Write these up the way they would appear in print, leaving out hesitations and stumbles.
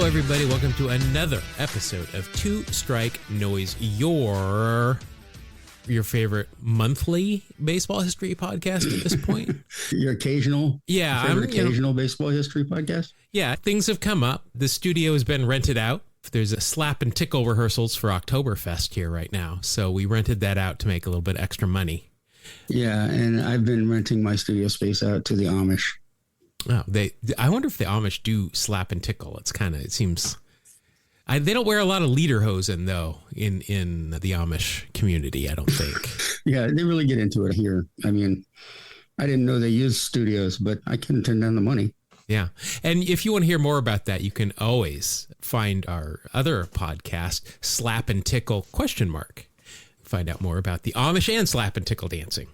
Hello, everybody. Welcome to another episode of Two Strike Noise, your favorite monthly baseball history podcast at this point. Your occasional, occasional baseball history podcast. Yeah, things have come up. The studio has been rented out. There's a slap and tickle rehearsals for Oktoberfest here right now, so we rented that out to make a little bit extra money. Yeah, and I've been renting my studio space out to the Amish. Oh, I wonder if the Amish do slap and tickle. It seems they don't wear a lot of lederhosen though in the Amish community, I don't think. Yeah, they really get into it here. I mean, I didn't know they used studios, but I can turn down the money. Yeah. And if you want to hear more about that, you can always find our other podcast, Slap and Tickle ? Find out more about the Amish and slap and tickle dancing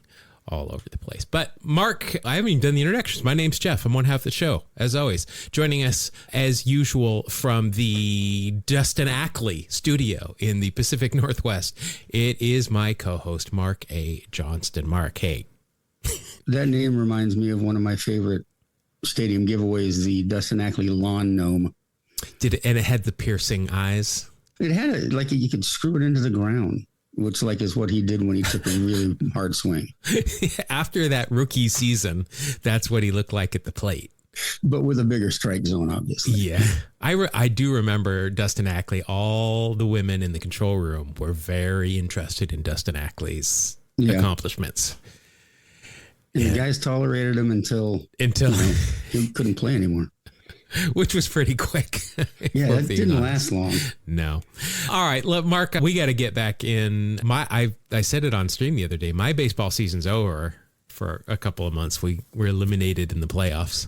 all over the place. But Mark, I haven't even done the introductions. My name's Jeff. I'm one half the show, as always. Joining us, as usual, from the Dustin Ackley studio in the Pacific Northwest, it is my co-host, Mark A. Johnston. Mark, hey. That name reminds me of one of my favorite stadium giveaways, the Dustin Ackley Lawn Gnome. And it had the piercing eyes? It had you could screw it into the ground. Which is what he did when he took a really hard swing. After that rookie season, that's what he looked like at the plate. But with a bigger strike zone, obviously. Yeah. I do remember Dustin Ackley. All the women in the control room were very interested in Dustin Ackley's accomplishments. And the guys tolerated him until he couldn't play anymore. Which was pretty quick. Yeah, that didn't last long. No. All right, look, Mark, we got to get back in. I said it on stream the other day. My baseball season's over for a couple of months. We were eliminated in the playoffs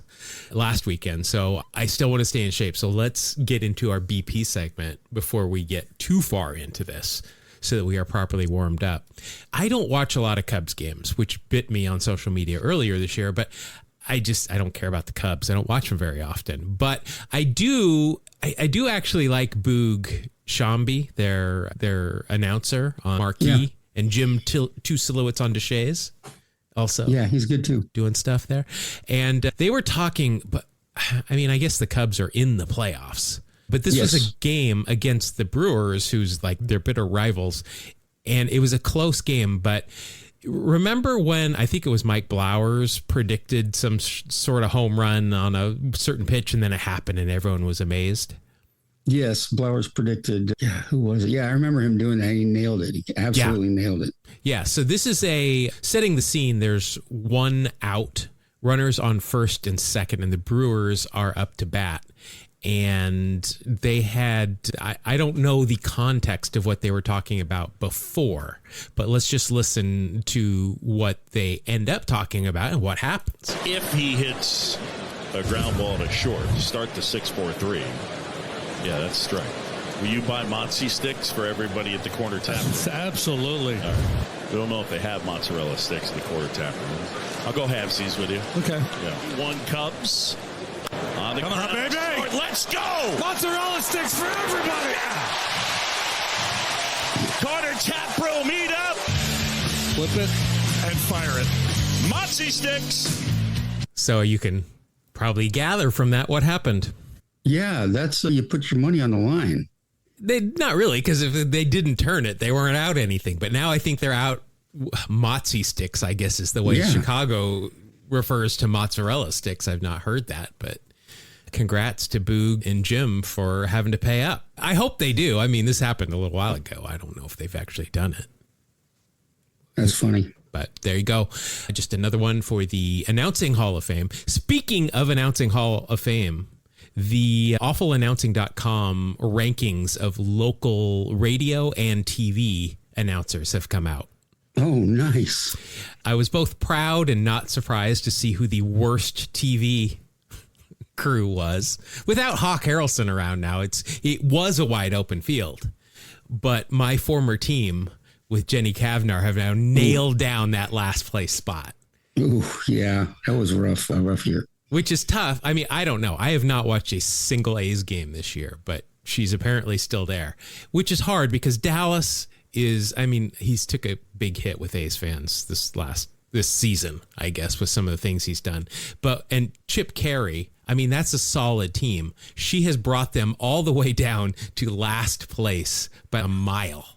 last weekend, so I still want to stay in shape. So let's get into our BP segment before we get too far into this so that we are properly warmed up. I don't watch a lot of Cubs games, which bit me on social media earlier this year, but I don't care about the Cubs. I don't watch them very often, but I do actually like Boog Shambi, their announcer on Marquee, and Jim Two Silhouettes on Deshays also. Yeah, he's good too. Doing stuff there. And they were talking, but I mean, I guess the Cubs are in the playoffs, but this was a game against the Brewers, who's their bitter rivals. And it was a close game, but remember when I think it was Mike Blowers predicted some sort of home run on a certain pitch and then it happened and everyone was amazed? Yes, Blowers predicted. Yeah, who was it? Yeah, I remember him doing that. He nailed it. He absolutely nailed it. Yeah, so this is setting the scene. There's one out, runners on first and second, and the Brewers are up to bat. And they had, I don't know the context of what they were talking about before, but let's just listen to what they end up talking about and what happens. If he hits a ground ball to short, start the 6-4-3. Yeah, that's strike. Will you buy Mozzie sticks for everybody at the corner tap? Absolutely. All right. We don't know if they have mozzarella sticks at the quarter tap room. I'll go halvesies with you. Okay. Yeah. One Cubs. On the Come on, baby. Let's go. Mozzarella sticks for everybody. Corner tap room, meet up. Flip it and fire it. Mozzie sticks. So you can probably gather from that what happened. Yeah, that's you put your money on the line. Not really, because if they didn't turn it, they weren't out anything. But now I think they're out mozzie sticks, I guess is the way Chicago refers to mozzarella sticks. I've not heard that, but congrats to Boog and Jim for having to pay up. I hope they do. I mean, this happened a little while ago. I don't know if they've actually done it. That's funny. But there you go. Just another one for the Announcing Hall of Fame. Speaking of Announcing Hall of Fame, the awfulannouncing.com rankings of local radio and TV announcers have come out. Oh, nice. I was both proud and not surprised to see who the worst TV crew was. Without Hawk Harrelson around now, it was a wide open field. But my former team with Jenny Kavnar have now nailed down that last place spot. Ooh, yeah, that was rough. A rough year. Which is tough. I mean, I don't know. I have not watched a single A's game this year, but she's apparently still there, which is hard because Dallas is, I mean, he's took a big hit with A's fans this season, I guess, with some of the things he's done. And Chip Carey, I mean, that's a solid team. She has brought them all the way down to last place by a mile.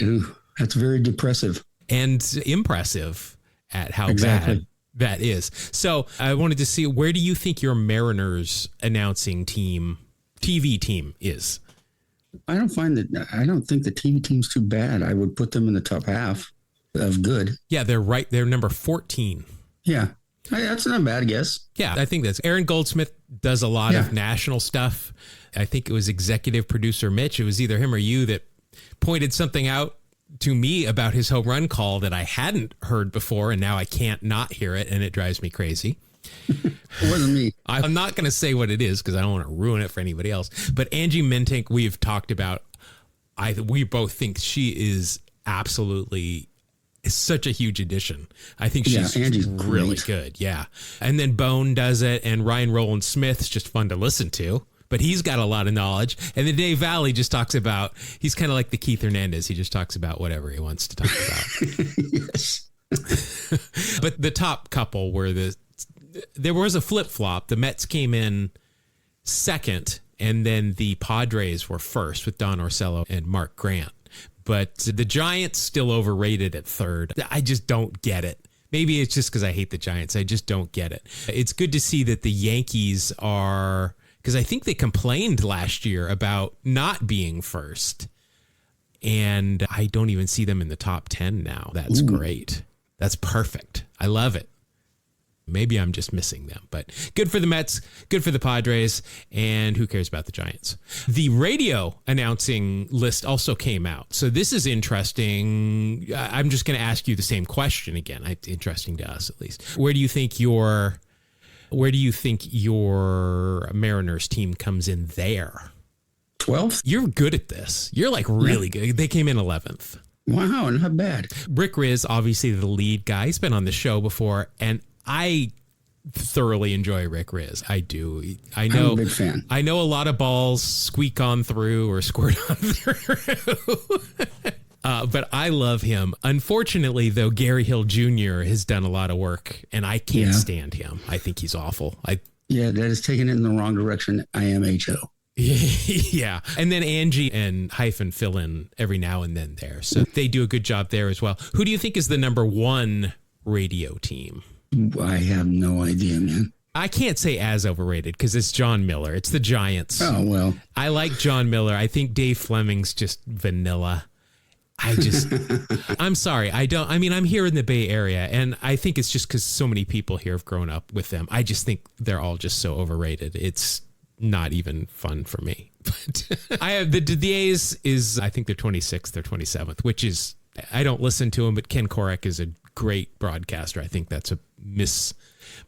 Ooh, that's very depressive. And impressive at how bad that is. So I wanted to see, where do you think your Mariners announcing team, TV team is? I don't think the TV team's too bad. I would put them in the top half of good. Yeah, they're right. They're number 14. Yeah. That's not a bad guess. Yeah, I think that's Aaron Goldsmith does a lot of national stuff. I think it was executive producer Mitch. It was either him or you that pointed something out to me about his home run call that I hadn't heard before, and now I can't not hear it, and it drives me crazy. It wasn't me. I'm not going to say what it is because I don't want to ruin it for anybody else. But Angie Mentink, we've talked about. We both think she is absolutely such a huge addition. I think she's really good. Yeah. And then Bone does it, and Ryan Rowland Smith's just fun to listen to. But he's got a lot of knowledge. And then Dave Valley just talks about, he's kind of like the Keith Hernandez. He just talks about whatever he wants to talk about. Yes. But the top couple were there was a flip-flop. The Mets came in second, and then the Padres were first with Don Orsello and Mark Grant. But the Giants still overrated at third. I just don't get it. Maybe it's just because I hate the Giants. I just don't get it. It's good to see that the Yankees are... because I think they complained last year about not being first. And I don't even see them in the top 10 now. That's great. That's perfect. I love it. Maybe I'm just missing them. But good for the Mets, good for the Padres, and who cares about the Giants? The radio announcing list also came out. So this is interesting. I'm just going to ask you the same question again. It's interesting to us, at least. Where do you think your Mariners team comes in there? 12th? You're good at this. You're like really good. They came in 11th. Wow, not bad. Rick Riz, obviously the lead guy. He's been on the show before, and I thoroughly enjoy Rick Riz. I do. I'm a big fan. I know a lot of balls squeak on through or squirt on through. But I love him. Unfortunately, though, Gary Hill Jr. has done a lot of work, and I can't stand him. I think he's awful. That has taken it in the wrong direction. IMHO. Yeah. And then Angie and Hyphen fill in every now and then there. So they do a good job there as well. Who do you think is the number one radio team? I have no idea, man. I can't say as overrated because it's John Miller. It's the Giants. Oh, well. I like John Miller. I think Dave Fleming's just vanilla. I'm sorry. I'm here in the Bay Area, and I think it's just because so many people here have grown up with them. I just think they're all just so overrated. It's not even fun for me. But I have the A's is, I think they're 26th or 27th, which is, I don't listen to him, but Ken Korek is a great broadcaster. I think that's a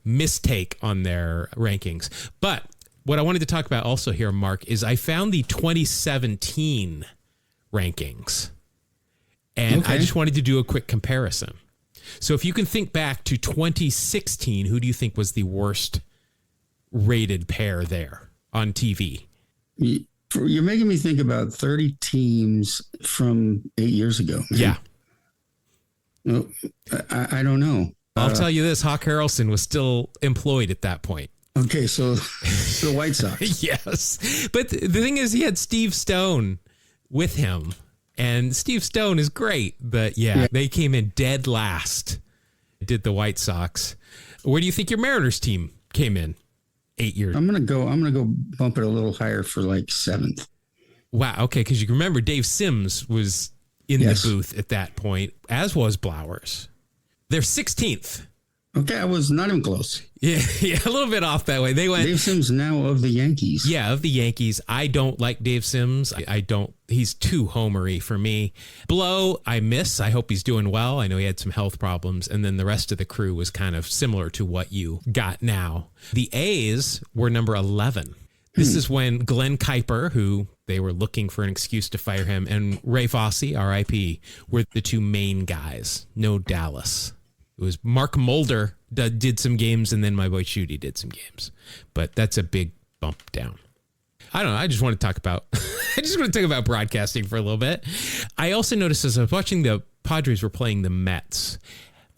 mistake on their rankings. But what I wanted to talk about also here, Mark, is I found the 2017 rankings. And I just wanted to do a quick comparison. So if you can think back to 2016, who do you think was the worst rated pair there on TV? You're making me think about 30 teams from 8 years ago. Man. Yeah. Well, I don't know. I'll tell you this, Hawk Harrelson was still employed at that point. Okay, so the White Sox. Yes. But the thing is, he had Steve Stone with him. And Steve Stone is great. But yeah, they came in dead last, did the White Sox. Where do you think your Mariners team came in 8 years? I'm gonna go bump it a little higher for like 7th. Wow. Okay, because you can remember Dave Sims was in the booth at that point, as was Blowers. They're 16th. Okay, I was not even close. Yeah, a little bit off that way. They went. Dave Sims now of the Yankees. Yeah, of the Yankees. I don't like Dave Sims. I don't. He's too homery for me. Blow, I miss. I hope he's doing well. I know he had some health problems. And then the rest of the crew was kind of similar to what you got now. The A's were number 11. This is when Glenn Kuiper, who they were looking for an excuse to fire him, and Ray Fosse, R.I.P., were the two main guys. No Dallas. It was Mark Mulder did some games, and then my boy Schutte did some games. But that's a big bump down. I don't know. I just want to talk about broadcasting for a little bit. I also noticed as I was watching the Padres were playing the Mets,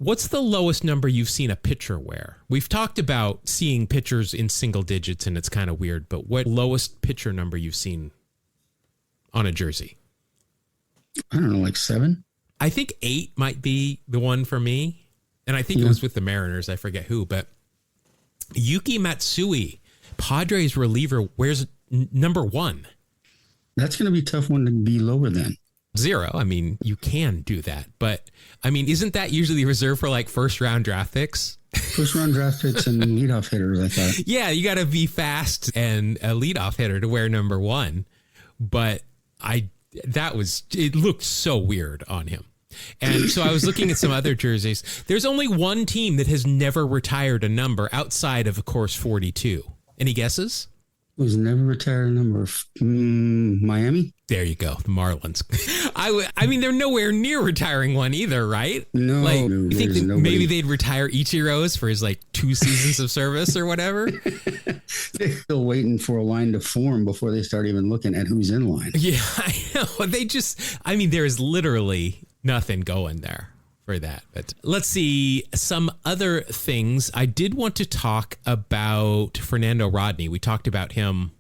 What's the lowest number you've seen a pitcher wear? We've talked about seeing pitchers in single digits, and it's kind of weird, but what lowest pitcher number you've seen on a jersey? I don't know, like 7? I think 8 might be the one for me. And I think it was with the Mariners. I forget who, but Yuki Matsui, Padres reliever, wears number 1. That's going to be a tough one to be lower than. 0. I mean, you can do that, but I mean, isn't that usually reserved for like first round draft picks? First round draft picks and leadoff hitters, I thought. Yeah, you got to be fast and a leadoff hitter to wear number 1. But it looked so weird on him. And so I was looking at some other jerseys. There's only one team that has never retired a number outside of course, 42. Any guesses? Was never retired a number. Miami? There you go. The Marlins. I mean, they're nowhere near retiring one either, right? No. Like, you think that nobody. maybe they'd retire Ichiro's for his like 2 seasons of service or whatever? They're still waiting for a line to form before they start even looking at who's in line. Yeah, I know. There's literally nothing going there for that. But let's see some other things. I did want to talk about Fernando Rodney. We talked about him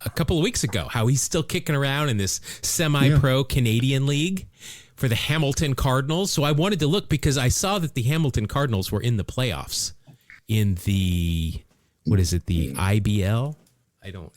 a couple of weeks ago, how he's still kicking around in this semi-pro Canadian league for the Hamilton Cardinals. So I wanted to look because I saw that the Hamilton Cardinals were in the playoffs in the, what is it? The IBL?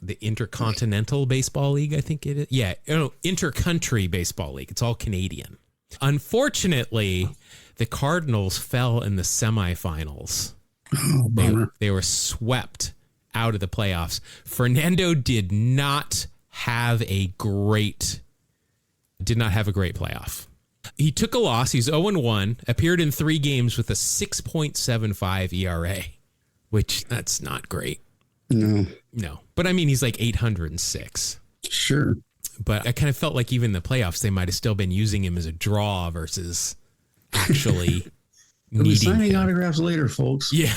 The Intercontinental Baseball League, I think it is. Yeah. Intercountry Baseball League. It's all Canadian. Unfortunately, the Cardinals fell in the semifinals. Oh, bummer. They were swept out of the playoffs. Fernando did not have a great playoff. He took a loss. He's 0-1, appeared in 3 games with a 6.75 ERA, which that's not great. No. But I mean, he's like 806. Sure. But I kind of felt like even in the playoffs, they might have still been using him as a draw versus actually needing signing him. Autographs later, folks. Yeah.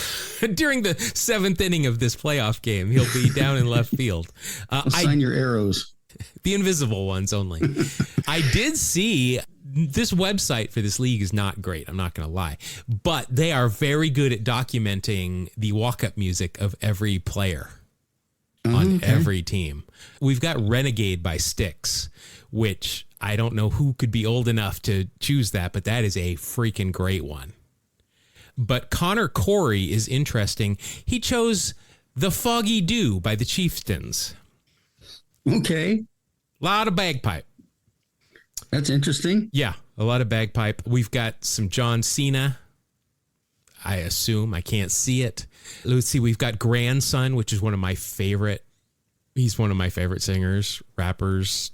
During the 7th inning of this playoff game, he'll be down in left field. Sign your arrows. The invisible ones only. I did see this website for this league is not great. I'm not going to lie. But they are very good at documenting the walk-up music of every player on every team. We've got Renegade by Styx, which I don't know who could be old enough to choose that, but that is a freaking great one. But Connor Corey is interesting. He chose The Foggy Dew by the Chieftains. Okay. A lot of bagpipe. That's interesting. Yeah, a lot of bagpipe. We've got some John Cena. I assume. I can't see it. Let's see. We've got Grandson, which is one of my favorite. He's one of my favorite singers, rappers.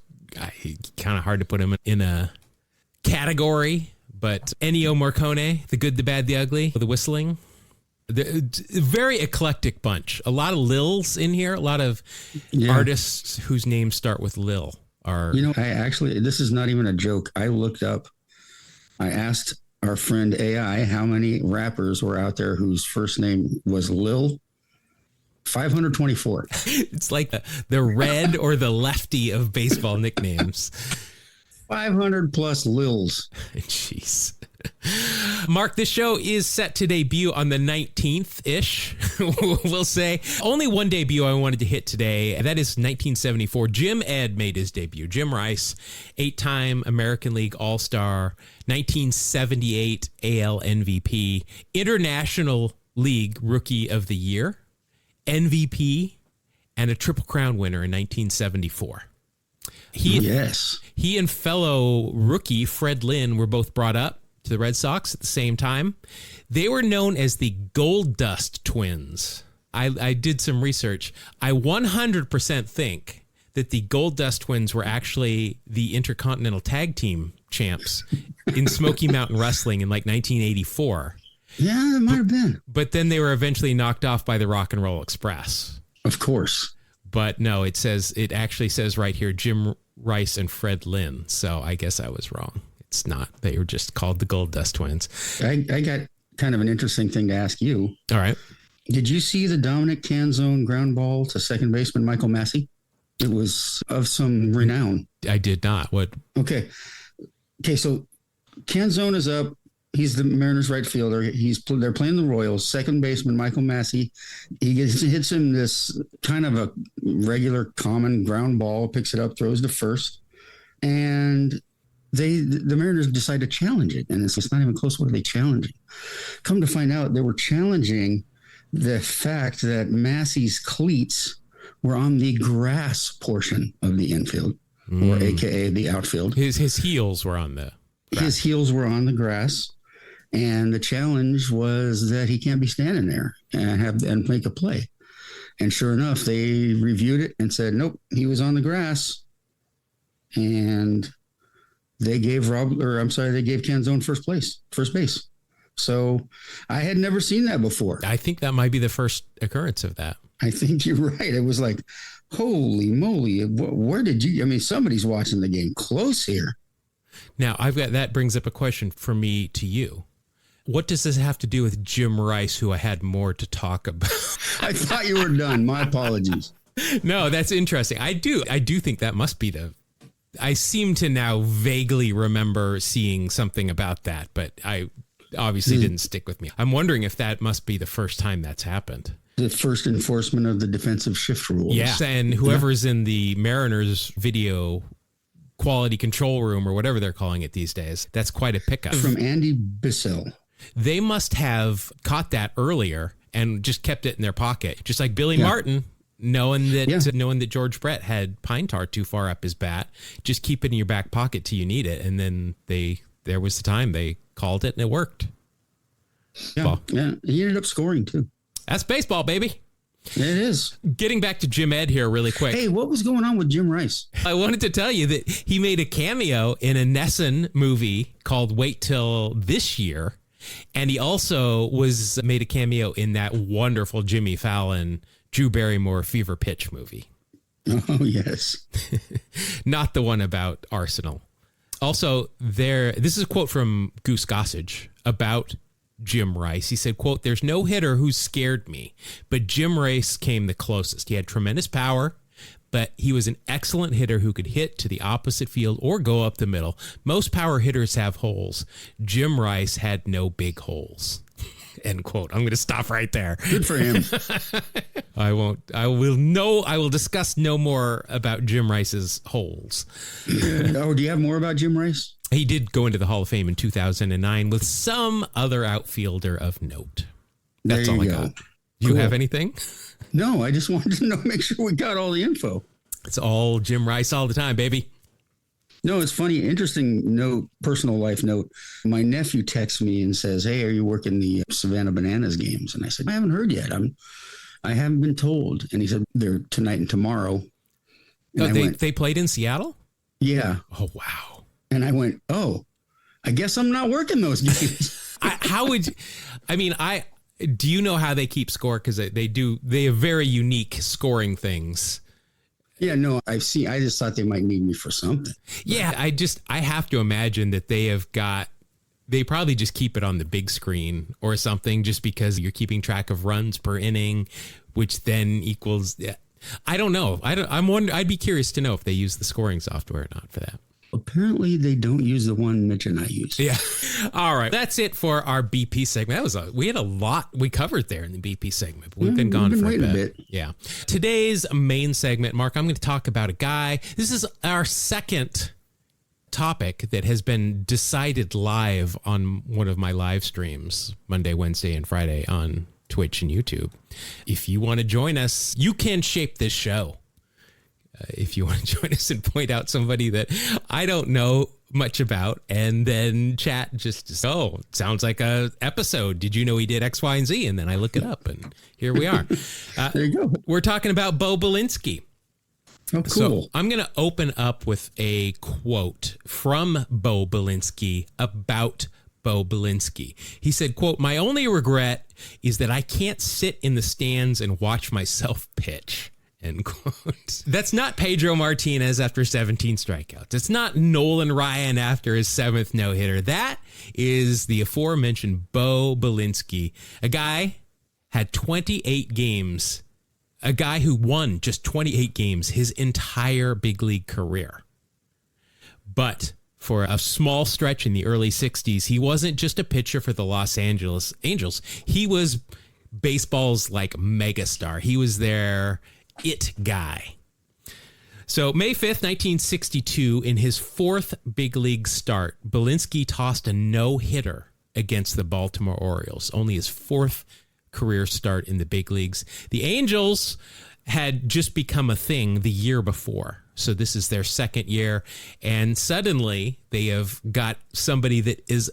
Kind of hard to put him in a category, but Ennio Morricone, The Good, the Bad, the Ugly, The Whistling. Very eclectic bunch. A lot of Lils in here. A lot of artists whose names start with Lil are. This is not even a joke. I asked our friend AI how many rappers were out there whose first name was Lil. 524. It's like the red or the lefty of baseball nicknames. 500 plus Lils. Jeez. Mark, this show is set to debut on the 19th-ish, we'll say. Only one debut I wanted to hit today. That is 1974. Jim Ed made his debut. Jim Rice, 8-time American League All-Star, 1978 AL MVP, International League Rookie of the Year, MVP, and a Triple Crown winner in 1974. He and fellow rookie Fred Lynn were both brought up to the Red Sox at the same time. They were known as the Gold Dust Twins. I did some research. I 100% think that the Gold Dust Twins were actually the Intercontinental Tag Team champs in Smoky Mountain Wrestling in like 1984. Yeah, it might have been. But then they were eventually knocked off by the Rock and Roll Express. Of course. But no, it actually says right here, Jim Rice and Fred Lynn. So I guess I was wrong. It's not. They were just called the Gold Dust Twins. I got kind of an interesting thing to ask you. All right. Did you see the Dominic Canzone ground ball to second baseman Michael Massey? It was of some renown. I did not. What? Okay, so Canzone is up. He's the Mariners right fielder. They're playing the Royals. Second baseman Michael Massey. Hits him this kind of a regular common ground ball, picks it up, throws to first, and the Mariners decide to challenge it. And it's not even close. What are they challenging? Come to find out, they were challenging the fact that Massey's cleats were on the grass portion of the infield, or AKA the outfield. His heels were on the grass. His heels were on the grass. And the challenge was that he can't be standing there and make a play. And sure enough, they reviewed it and said, nope, he was on the grass. And they gave Canzone first base. So I had never seen that before. I think that might be the first occurrence of that. I think you're right. It was like, holy moly. Where did you, somebody's watching the game close here. Now that brings up a question for me to you. What does this have to do with Jim Rice, who I had more to talk about? I thought you were done. My apologies. No, that's interesting. I do think that must be I seem to now vaguely remember seeing something about that, but I obviously didn't stick with me. I'm wondering if that must be the first time that's happened. The first enforcement of the defensive shift rules. Yeah, and whoever's in the Mariners video quality control room or whatever they're calling it these days, that's quite a pickup. From Andy Bissell. They must have caught that earlier and just kept it in their pocket, just like Billy Martin, knowing that George Brett had pine tar too far up his bat. Just keep it in your back pocket till you need it, and then there was the time they called it and it worked. Yeah, he ended up scoring too. That's baseball, baby. It is. Getting back to Jim Ed here really quick. Hey, what was going on with Jim Rice? I wanted to tell you that he made a cameo in a Nesson movie called Wait Till This Year. And he also made a cameo in that wonderful Jimmy Fallon, Drew Barrymore Fever Pitch movie. Oh, yes. Not the one about Arsenal. Also, this is a quote from Goose Gossage about Jim Rice. He said, quote, "There's no hitter who scared me, but Jim Rice came the closest. He had tremendous power, but he was an excellent hitter who could hit to the opposite field or go up the middle. Most power hitters have holes. Jim Rice had no big holes." End quote. I'm going to stop right there. Good for him. I will discuss no more about Jim Rice's holes. Oh, do you have more about Jim Rice? He did go into the Hall of Fame in 2009 with some other outfielder of note. That's all I got. Do you have anything? No, I just wanted to make sure we got all the info. It's all Jim Rice all the time, baby. No, it's funny. Interesting note, personal life note. My nephew texts me and says, "Hey, are you working the Savannah Bananas games?" And I said, "I haven't heard yet. I haven't been told." And he said, "They're tonight and tomorrow." And they played in Seattle? Yeah. Oh, wow. And I went, "Oh, I guess I'm not working those games." Do you know how they keep score? Because they have very unique scoring things. Yeah, no, I just thought they might need me for something. Yeah, I have to imagine that they probably just keep it on the big screen or something, just because you're keeping track of runs per inning, which then equals, I don't know. I'd be curious to know if they use the scoring software or not for that. Apparently they don't use the one Mitch and I use. Yeah. All right. That's it for our BP segment. We had a lot we covered there in the BP segment, but we've been gone for a bit. Yeah. Today's main segment, Mark, I'm going to talk about a guy. This is our second topic that has been decided live on one of my live streams, Monday, Wednesday, and Friday on Twitch and YouTube. If you want to join us, you can shape this show. If you want to join us and point out somebody that I don't know much about, and then chat sounds like a episode. Did you know he did X, Y, and Z? And then I look it up, and here we are. There you go. We're talking about Bo Belinsky. Oh, cool. So I'm going to open up with a quote from Bo Belinsky about Bo Belinsky. He said, quote, "My only regret is that I can't sit in the stands and watch myself pitch." End quote. That's not Pedro Martinez after 17 strikeouts. It's not Nolan Ryan after his 7th no-hitter. That is the aforementioned Bo Belinsky, a guy had 28 games, a guy who won just 28 games his entire big league career. But for a small stretch in the early 60s. He wasn't just a pitcher for the Los Angeles Angels. He was baseball's like megastar. He was their it guy. So May 5th, 1962, in his fourth big league start, Belinsky tossed a no-hitter against the Baltimore Orioles, only his fourth career start in the big leagues. The Angels had just become a thing the year before. So this is their second year, and suddenly they have got somebody that is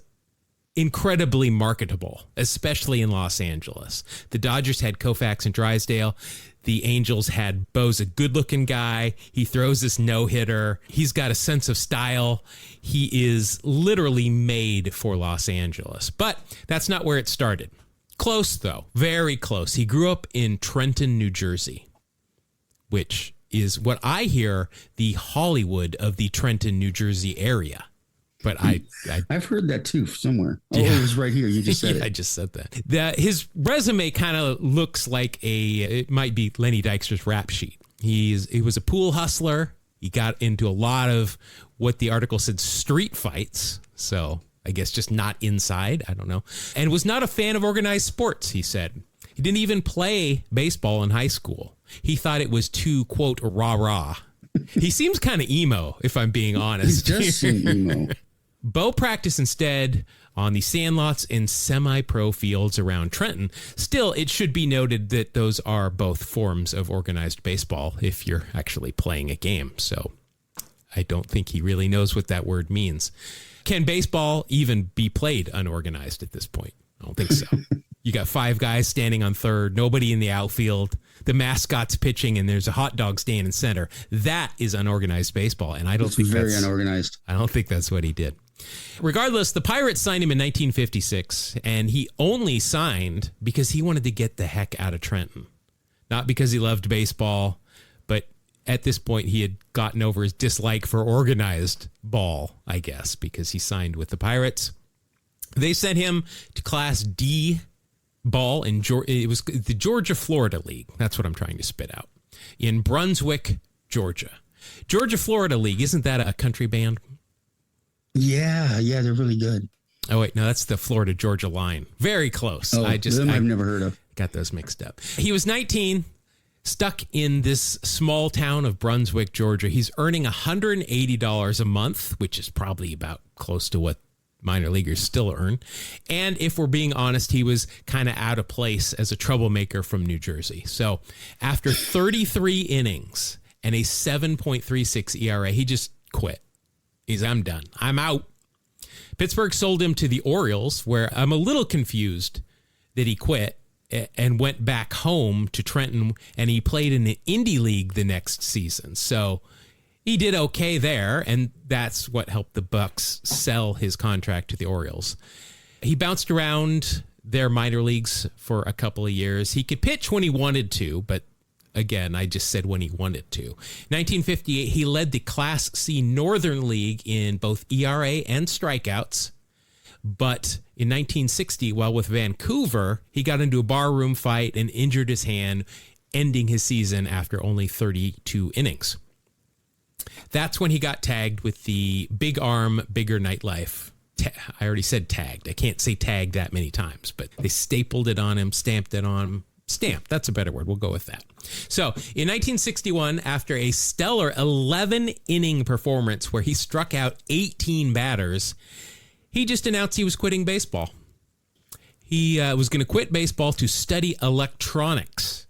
incredibly marketable, especially in Los Angeles. The Dodgers had Koufax and Drysdale. The Angels had Bo's a good-looking guy. He throws this no-hitter. He's got a sense of style. He is literally made for Los Angeles. But that's not where it started. Close, though. Very close. He grew up in Trenton, New Jersey, which is what I hear the Hollywood of the Trenton, New Jersey area. But I've heard that too somewhere. Oh, Yeah. it was right here. You just said it. I just said that. His resume kind of looks like it might be Lenny Dykstra's rap sheet. He was a pool hustler. He got into a lot of what the article said street fights. So I guess just not inside. I don't know. And was not a fan of organized sports, he said. He didn't even play baseball in high school. He thought it was too, quote, rah-rah. He seems kind of emo, if I'm being honest. He does seem emo. Bo practiced instead on the sandlots and semi-pro fields around Trenton. Still, it should be noted that those are both forms of organized baseball if you're actually playing a game. So I don't think he really knows what that word means. Can baseball even be played unorganized at this point? I don't think so. You got 5 guys standing on third, nobody in the outfield, the mascot's pitching, and there's a hot dog stand in center. That is unorganized baseball, and I don't think very unorganized. I don't think that's what he did. Regardless, the Pirates signed him in 1956, and he only signed because he wanted to get the heck out of Trenton. Not because he loved baseball, but at this point he had gotten over his dislike for organized ball, I guess, because he signed with the Pirates. They sent him to Class D ball in it was the Georgia-Florida League. That's what I'm trying to spit out. In Brunswick, Georgia. Georgia-Florida League, isn't that a country band? Yeah, they're really good. Oh, wait, no, that's the Florida-Georgia line. Very close. Oh, I've never heard of. Got those mixed up. He was 19, stuck in this small town of Brunswick, Georgia. He's earning $180 a month, which is probably about close to what minor leaguers still earn. And if we're being honest, he was kind of out of place as a troublemaker from New Jersey. So after 33 innings and a 7.36 ERA, he just quit. I'm done. I'm out. Pittsburgh sold him to the Orioles, where I'm a little confused that he quit and went back home to Trenton, and he played in the Indie League the next season. So he did okay there, and that's what helped the Bucks sell his contract to the Orioles. He bounced around their minor leagues for a couple of years. He could pitch when he wanted to, but again, I just said when he wanted to. 1958, he led the Class C Northern League in both ERA and strikeouts. But in 1960, while with Vancouver, he got into a barroom fight and injured his hand, ending his season after only 32 innings. That's when he got tagged with the big arm, bigger nightlife. I already said tagged. I can't say tagged that many times, but they stapled it on him, stamped it on him. Stamp, that's a better word. We'll go with that. So in 1961, after a stellar 11-inning performance where he struck out 18 batters, he just announced he was quitting baseball. He was going to quit baseball to study electronics.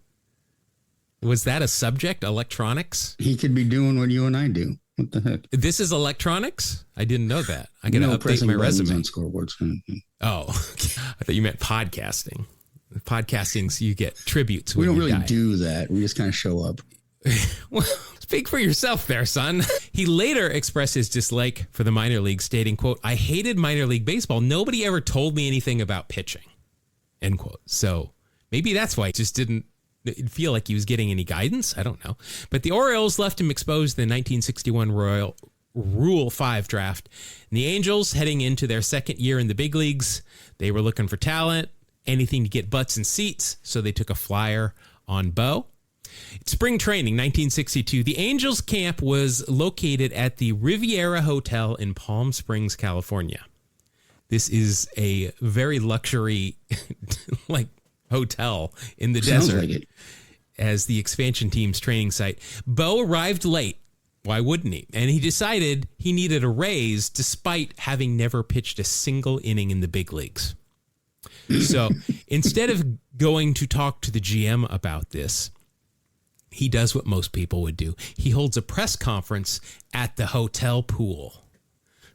Was that a subject, electronics? He could be doing what you and I do. What the heck? This is electronics? I didn't know that. I got to update my resume. On scoreboards. Oh, I thought you meant podcasting. Podcasting, so you get tributes. We don't really do that. We just kind of show up. Well, speak for yourself there, son. He later expressed his dislike for the minor league, stating, quote, "I hated minor league baseball. Nobody ever told me anything about pitching," end quote. So maybe that's why it just didn't feel like he was getting any guidance. I don't know. But the Orioles left him exposed in the 1961 Royal Rule 5 draft. And the Angels, heading into their second year in the big leagues, they were looking for talent, anything to get butts and seats, so they took a flyer on Bo. Spring training, 1962. The Angels camp was located at the Riviera Hotel in Palm Springs, California. This is a very luxury hotel in the desert like as the expansion team's training site. Bo arrived late. Why wouldn't he? And he decided he needed a raise despite having never pitched a single inning in the big leagues. So instead of going to talk to the GM about this, he does what most people would do. He holds a press conference at the hotel pool.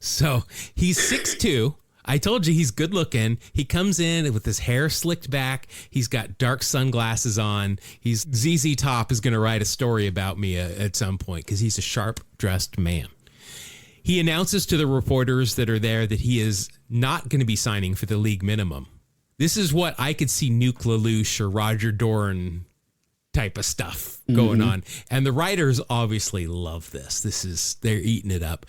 So he's 6'2". I told you he's good looking. He comes in with his hair slicked back. He's got dark sunglasses on. ZZ Top is going to write a story about me at some point because he's a sharp dressed man. He announces to the reporters that are there that he is not going to be signing for the league minimum. This is what I could see Nuke LaLoosh or Roger Doran type of stuff going on. And the writers obviously love this. They're eating it up.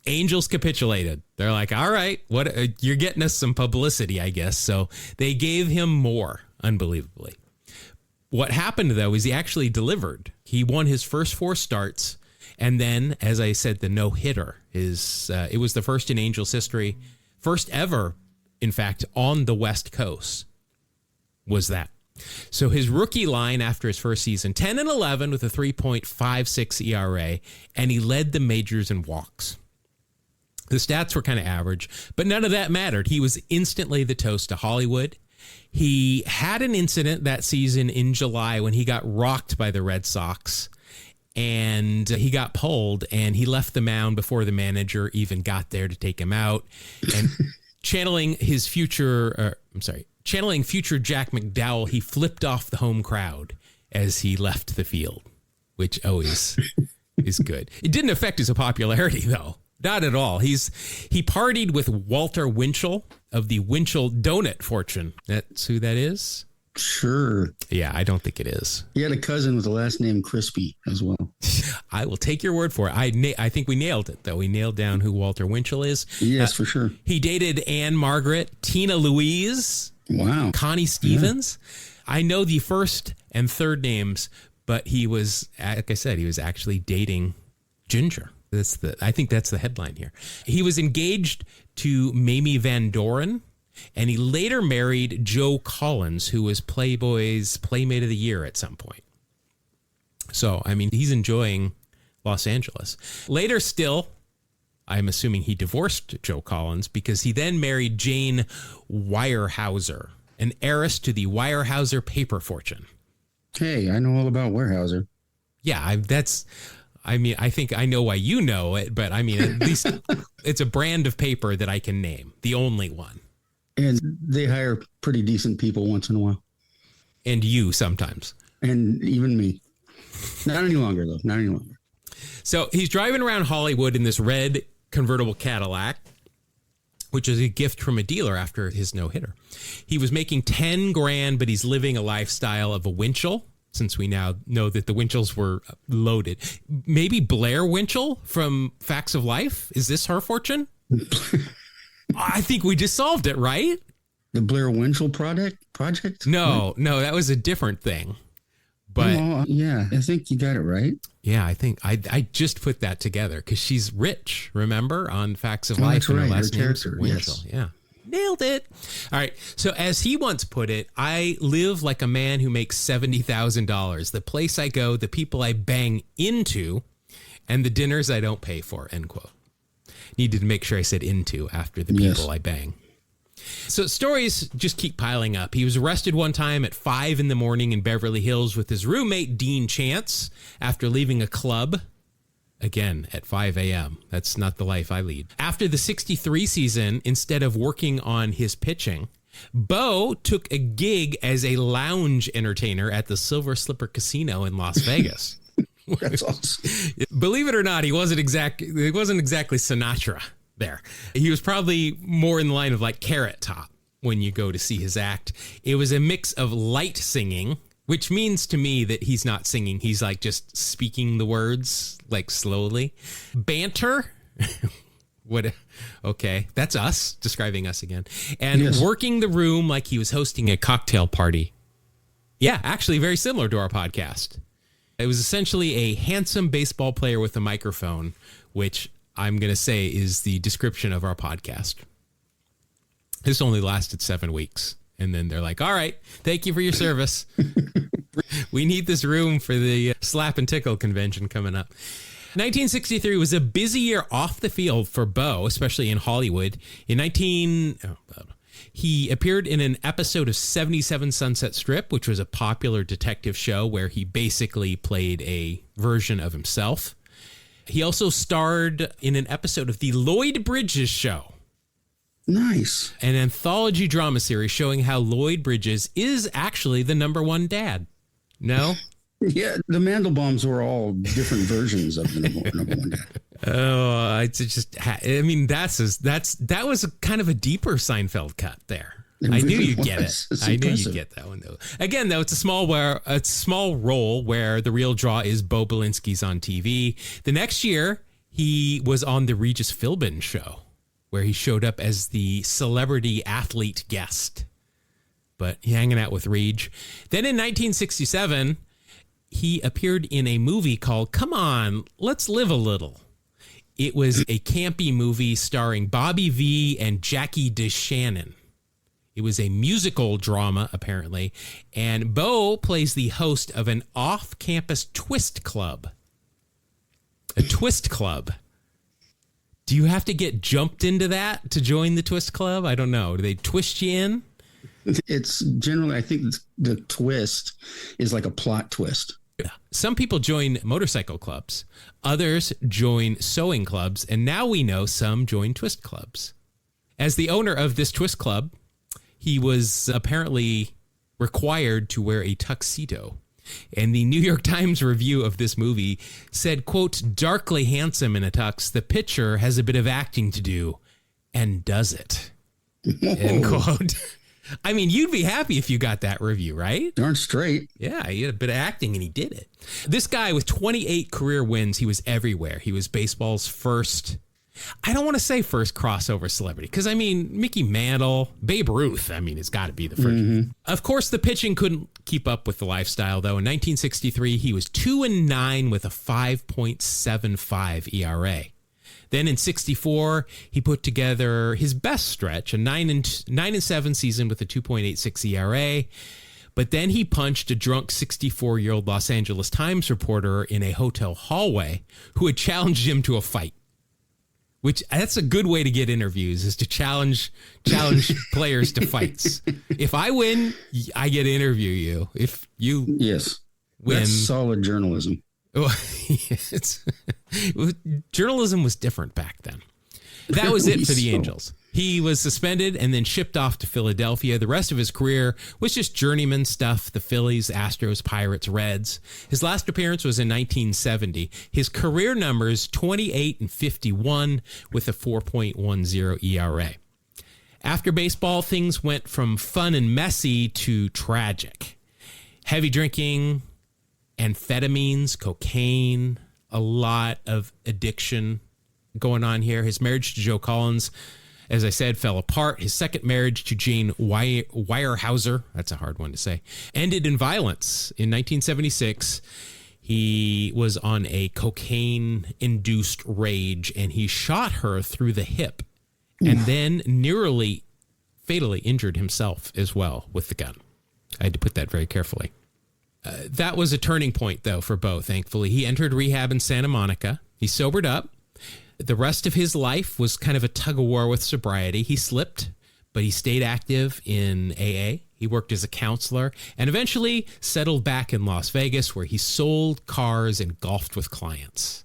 Angels capitulated. They're like, all right, you're getting us some publicity, I guess. So they gave him more, unbelievably. What happened, though, is he actually delivered. He won his first 4 starts. And then, as I said, the no-hitter it was the first in Angels history, first ever, in fact, on the West Coast was that. So his rookie line after his first season, 10-11 with a 3.56 ERA, and he led the majors in walks. The stats were kind of average, but none of that mattered. He was instantly the toast to Hollywood. He had an incident that season in July when he got rocked by the Red Sox, and he got pulled, and he left the mound before the manager even got there to take him out. And channeling future Jack McDowell, he flipped off the home crowd as he left the field, which always is good. It didn't affect his popularity, though. Not at all. He partied with Walter Winchell of the Winchell Donut fortune. That's who that is? Sure. Yeah, I don't think it is. He had a cousin with the last name Crispy as well. I will take your word for it. I think we nailed it, though. We nailed down who Walter Winchell is. Yes, for sure. He dated Anne Margaret, Tina Louise, wow, Connie Stevens. Yeah. I know the first and third names, but he was, like I said, he was actually dating Ginger. I think that's the headline here. He was engaged to Mamie Van Doren, and he later married Joe Collins, who was Playboy's Playmate of the Year at some point. So, I mean, he's enjoying Los Angeles. Later still, I'm assuming he divorced Joe Collins because he then married Jane Weyerhaeuser, an heiress to the Weyerhaeuser paper fortune. Hey, I know all about Weyerhaeuser. Yeah, I think I know why you know it, but I mean, at least it's a brand of paper that I can name, the only one. And they hire pretty decent people once in a while. And you sometimes. And even me. Not any longer, though. Not any longer. So he's driving around Hollywood in this red convertible Cadillac, which is a gift from a dealer after his no-hitter. He was making $10,000, but he's living a lifestyle of a Winchell, since we now know that the Winchells were loaded. Maybe Blair Winchell from Facts of Life? Is this her fortune? I think we just solved it, right? The Blair Winchell project? No, that was a different thing. But yeah, I think you got it right. Yeah, I think I just put that together because she's rich, remember, on Facts of Life. That's right. Her last Her character, Winchell. Yes. Yeah. Nailed it. All right. So as he once put it, I live like a man who makes $70,000. The place I go, the people I bang into, and the dinners I don't pay for, end quote. Needed to make sure I said into after the people I bang. So stories just keep piling up. He was arrested one time at 5 a.m. in Beverly Hills with his roommate, Dean Chance, after leaving a club. Again, at 5 a.m. That's not the life I lead. After the 63 season, instead of working on his pitching, Bo took a gig as a lounge entertainer at the Silver Slipper Casino in Las Vegas. That's awesome. Believe it or not, it wasn't exactly Sinatra there. He was probably more in the line of like Carrot Top when you go to see his act. It was a mix of light singing, which means to me that he's not singing. He's like just speaking the words like slowly. Banter. Okay. That's us describing us again. And working the room like he was hosting a cocktail party. Yeah, actually very similar to our podcast. It was essentially a handsome baseball player with a microphone, which I'm going to say is the description of our podcast. This only lasted 7 weeks. And then they're like, all right, thank you for your service. We need this room for the Slap and Tickle convention coming up. 1963 was a busy year off the field for Bo, especially in Hollywood. He appeared in an episode of 77 Sunset Strip, which was a popular detective show where he basically played a version of himself. He also starred in an episode of The Lloyd Bridges Show. Nice. An anthology drama series showing how Lloyd Bridges is actually the number one dad. No? Yeah, the Mandelbaums were all different versions of the number one dad. Oh, that was a kind of a deeper Seinfeld cut there. I knew you'd get it. I knew you'd get that one though. Again, though, it's a small role where the real draw is Bo Belinsky's on TV. The next year, he was on the Regis Philbin show, where he showed up as the celebrity athlete guest. But he hanging out with Reg. Then in 1967, he appeared in a movie called Come On, Let's Live a Little. It was a campy movie starring Bobby V and Jackie DeShannon. It was a musical drama, apparently, and Bo plays the host of an off-campus twist club. A twist club. Do you have to get jumped into that to join the twist club? I don't know. Do they twist you in? It's generally, I think the twist is like a plot twist. Yeah. Some people join motorcycle clubs. Others join sewing clubs. And now we know some join twist clubs. As the owner of this twist club, he was apparently required to wear a tuxedo. And the New York Times review of this movie said, quote, darkly handsome in a tux, the pitcher has a bit of acting to do and does it. End quote. I mean, you'd be happy if you got that review, right? Darn straight. Yeah, he had a bit of acting and he did it. This guy with 28 career wins, he was everywhere. He was baseball's first, I don't want to say first crossover celebrity, because I mean, Mickey Mantle, Babe Ruth, I mean, it's got to be the first. Mm-hmm. Of course, the pitching couldn't keep up with the lifestyle, though. In 1963, he was 2-9 with a 5.75 ERA. Then in 64, he put together his best stretch, a 9-7 season with a 2.86 ERA. But then he punched a drunk 64-year-old Los Angeles Times reporter in a hotel hallway who had challenged him to a fight. Which, that's a good way to get interviews, is to challenge players to fights. If I win, I get to interview you. If you win, that's solid journalism. Oh, journalism was different back then. That was it for the Angels. He was suspended and then shipped off to Philadelphia. The rest of his career was just journeyman stuff. The Phillies, Astros, Pirates, Reds. His last appearance was in 1970. His career numbers 28 and 51 with a 4.10 ERA. After baseball, things went from fun and messy to tragic. Heavy drinking, amphetamines, cocaine, a lot of addiction going on here. His marriage to Joe Collins, as I said, fell apart. His second marriage to Jane Weyerhaeuser, that's a hard one to say, ended in violence. In 1976, he was on a cocaine-induced rage, and he shot her through the hip and then nearly fatally injured himself as well with the gun. I had to put that very carefully. That was a turning point, though, for Bo, thankfully. He entered rehab in Santa Monica. He sobered up. The rest of his life was kind of a tug-of-war with sobriety. He slipped, but he stayed active in AA. He worked as a counselor and eventually settled back in Las Vegas, where he sold cars and golfed with clients.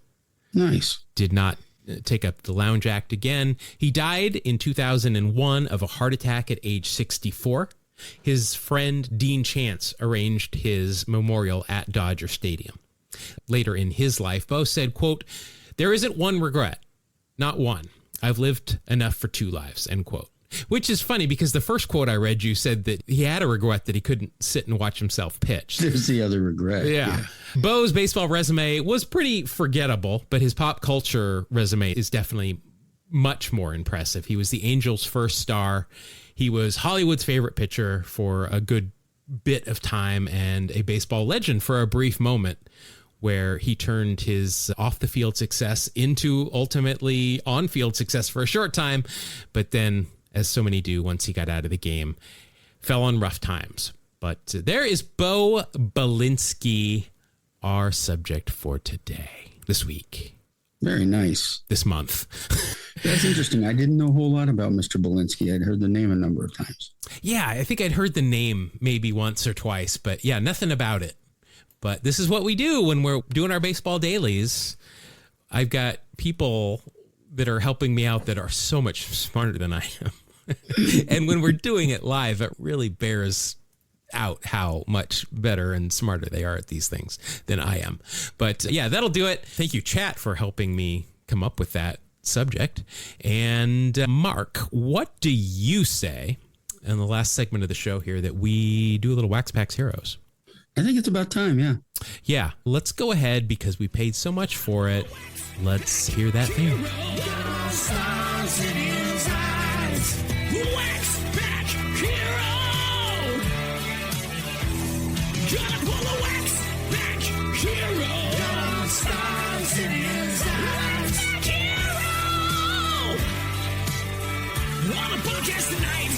Nice. Did not take up the Lounge Act again. He died in 2001 of a heart attack at age 64. His friend Dean Chance arranged his memorial at Dodger Stadium. Later in his life, Bo said, quote, there isn't one regret, not one. I've lived enough for two lives, end quote. Which is funny because the first quote I read you said that he had a regret that he couldn't sit and watch himself pitch. There's the other regret. Yeah. Bo's baseball resume was pretty forgettable, but his pop culture resume is definitely much more impressive. He was the Angels' first star. He was Hollywood's favorite pitcher for a good bit of time and a baseball legend for a brief moment where he turned his off-the-field success into ultimately on-field success for a short time, but then, as so many do once he got out of the game, fell on rough times. But there is Bo Belinsky, our subject for today, this week. Very nice. This month. That's interesting. I didn't know a whole lot about Mr. Belinsky. I'd heard the name a number of times. Yeah, I think I'd heard the name maybe once or twice, but yeah, nothing about it. But this is what we do when we're doing our baseball dailies. I've got people that are helping me out that are so much smarter than I am. And when we're doing it live, it really bears out how much better and smarter they are at these things than I am. But yeah, that'll do it. Thank you, chat, for helping me come up with that subject. And Mark, what do you say in the last segment of the show here that we do a little Wax Packs Heroes? I think it's about time, yeah. Yeah, let's go ahead because we paid so much for it. Let's hear that thing. Wax Pack Hero! Gotta pull a Wax Pack Hero! Stars in his eyes. Wax Pack Hero! On a podcast tonight.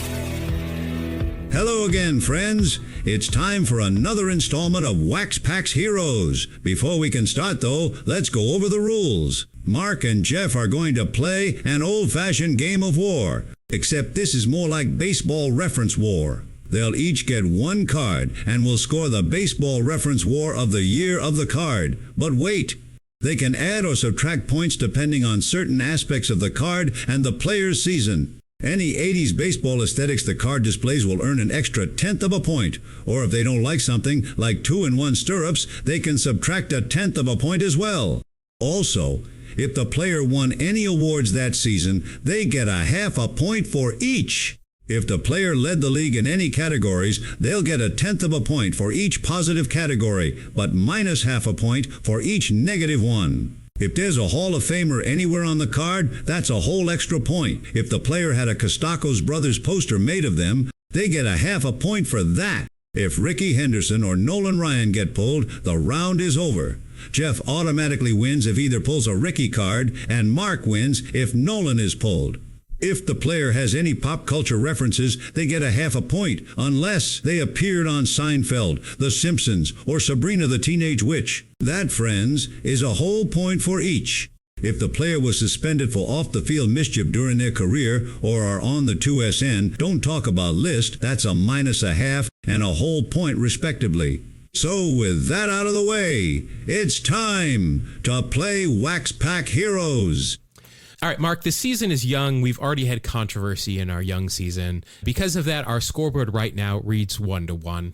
Hello again, friends. It's time for another installment of Wax Packs Heroes. Before we can start, though, let's go over the rules. Mark and Jeff are going to play an old-fashioned game of war, except this is more like baseball reference war. They'll each get one card, and will score the baseball reference war of the year of the card. But wait! They can add or subtract points depending on certain aspects of the card and the player's season. Any 80s baseball aesthetics the card displays will earn an extra 1/10 of a point, or if they don't like something, like 2-in-1 stirrups, they can subtract a 1/10 of a point as well. Also, if the player won any awards that season, they get a 1/2 a point for each. If the player led the league in any categories, they'll get a 1/10 of a point for each positive category, but minus 1/2 a point for each negative one. If there's a Hall of Famer anywhere on the card, that's a whole extra point. If the player had a Costacos Brothers poster made of them, they get a 1/2 a point for that. If Ricky Henderson or Nolan Ryan get pulled, the round is over. Jeff automatically wins if either pulls a Ricky card, and Mark wins if Nolan is pulled. If the player has any pop culture references, they get a 1/2 a point, unless they appeared on Seinfeld, The Simpsons, or Sabrina the Teenage Witch. That, friends, is a whole point for each. If the player was suspended for off-the-field mischief during their career, or are on the 2SN, don't talk about list, that's a minus a 1/2 and a whole point respectively. So with that out of the way, it's time to play Wax Pack Heroes. All right, Mark, this season is young. We've already had controversy in our young season. Because of that, our scoreboard right now reads 1-1.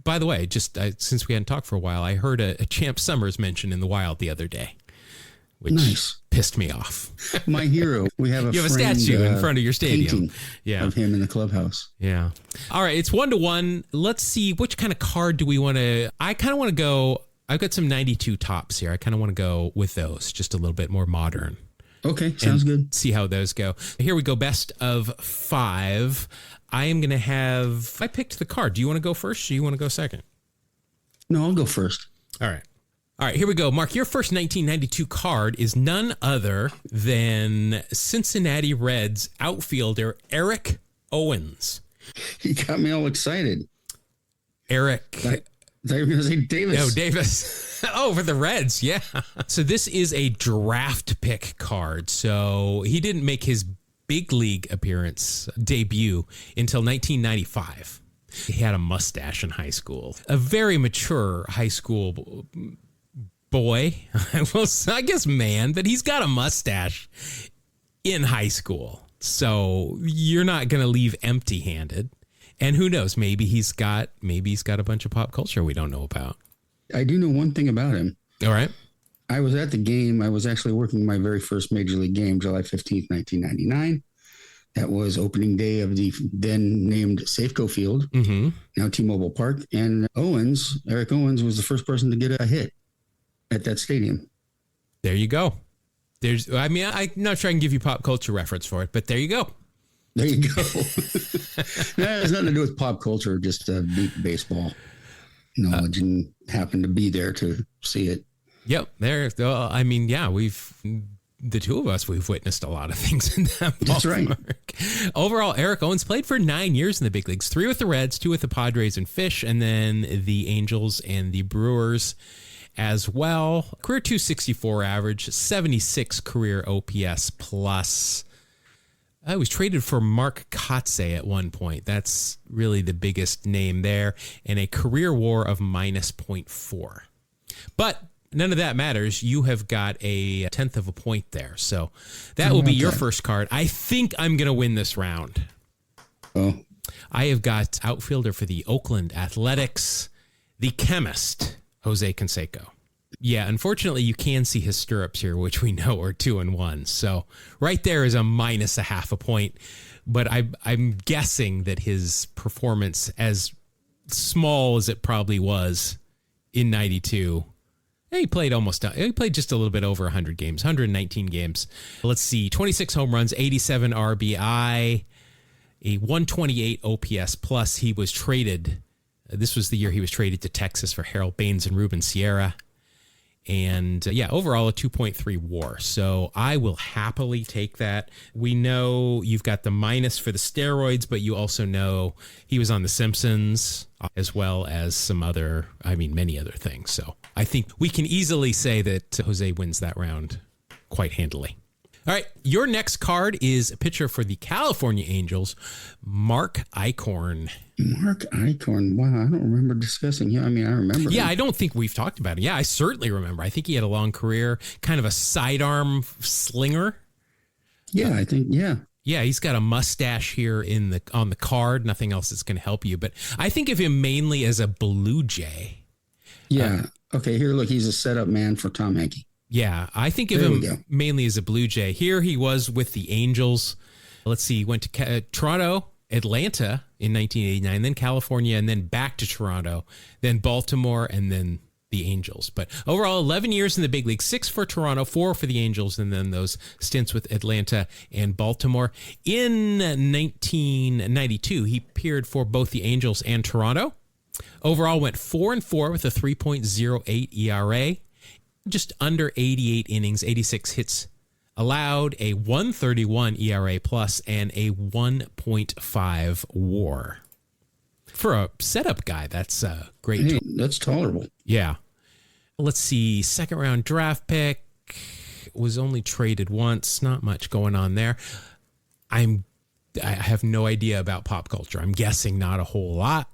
By the way, just since we hadn't talked for a while, I heard a Champ Summers mention in the Wild the other day, which pissed me off. My hero. We have a statue in front of your stadium of him in the clubhouse. Yeah. All right, it's 1-1. Let's see, which kind of card do we want to... I kind of want to go... I've got some 92 tops here. I kind of want to go with those, just a little bit more modern. Okay, sounds good. See how those go. Here we go, best of 5. I am going to have... I picked the card. Do you want to go first or do you want to go second? No, I'll go first. All right, here we go. Mark, your first 1992 card is none other than Cincinnati Reds outfielder Eric Owens. He got me all excited. Eric... I thought you were going to say Davis. No, Davis. Oh, for the Reds, yeah. So this is a draft pick card. So he didn't make his big league appearance debut until 1995. He had a mustache in high school. A very mature high school boy. Well, I guess man, but he's got a mustache in high school. So you're not going to leave empty-handed. And who knows? Maybe he's got a bunch of pop culture we don't know about. I do know one thing about him. All right. I was at the game. I was actually working my very first Major League game, July 15th, 1999. That was opening day of the then named Safeco Field, now T-Mobile Park. And Eric Owens, was the first person to get a hit at that stadium. There you go. I'm not trying to give you pop culture reference for it, but there you go. There you go. That has nothing to do with pop culture, just beat baseball. knowledge and happened to be there to see it. Yep. There. I mean, yeah, the two of us, we've witnessed a lot of things in that ballpark. That's right. Overall, Eric Owens played for 9 years in the big leagues, 3 with the Reds, 2 with the Padres and Fish, and then the Angels and the Brewers as well. Career .264 average, 76 career OPS plus. I was traded for Mark Kotze at one point. That's really the biggest name there. And a career WAR of -0.4. But none of that matters. You have got a 1/10 of a point there. So that will be your first card. I think I'm going to win this round. Oh. I have got outfielder for the Oakland Athletics, the chemist, Jose Canseco. Yeah, unfortunately, you can see his stirrups here, which we know are 2-1. So right there is a -0.5 point. But I'm guessing that his performance, as small as it probably was in 92, he played just a little bit over 100 games, 119 games. Let's see, 26 home runs, 87 RBI, a 128 OPS plus. He was traded. This was the year he was traded to Texas for Harold Baines and Ruben Sierra. And overall a 2.3 WAR. So I will happily take that. We know you've got the minus for the steroids, but you also know he was on The Simpsons as well as many other things. So I think we can easily say that Jose wins that round quite handily. All right, your next card is a pitcher for the California Angels, Mark Eichhorn. Mark Eichhorn. Wow, I don't remember discussing him. I mean, I remember. Yeah, him. I don't think we've talked about it. Yeah, I certainly remember. I think he had a long career, kind of a sidearm slinger. Yeah, I think, yeah. Yeah, he's got a mustache here on the card. Nothing else that's going to help you. But I think of him mainly as a Blue Jay. Yeah. Okay, here, look, he's a setup man for Tom Henke. Yeah, I think of him mainly as a Blue Jay. Here he was with the Angels. Let's see, he went to Toronto, Atlanta in 1989, then California, and then back to Toronto, then Baltimore, and then the Angels. But overall, 11 years in the big league, 6 for Toronto, 4 for the Angels, and then those stints with Atlanta and Baltimore. In 1992, he appeared for both the Angels and Toronto. Overall, went 4-4 with a 3.08 ERA. Just under 88 innings, 86 hits allowed, a 131 ERA plus, and a 1.5 WAR. For a setup guy, that's great. Hey, that's tolerable. Yeah. Let's see. Second round draft pick, was only traded once. Not much going on there. I have no idea about pop culture. I'm guessing not a whole lot.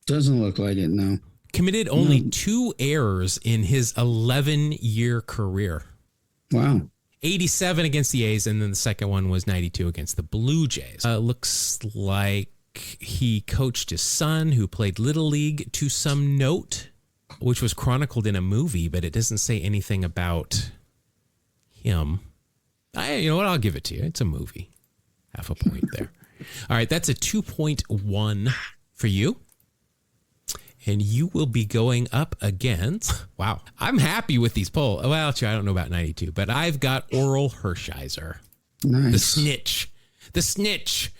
Doesn't look like it, no. Committed only 2 errors in his 11-year career. Wow. 87 against the A's, and then the second one was 92 against the Blue Jays. Looks like he coached his son, who played Little League, to some note, which was chronicled in a movie, but it doesn't say anything about him. You know what? I'll give it to you. It's a movie. Half a point there. All right, that's a 2.1 for you. And you will be going up against, wow, I'm happy with these polls. Well, actually, I don't know about 92, but I've got Oral Hershiser. Nice. The snitch.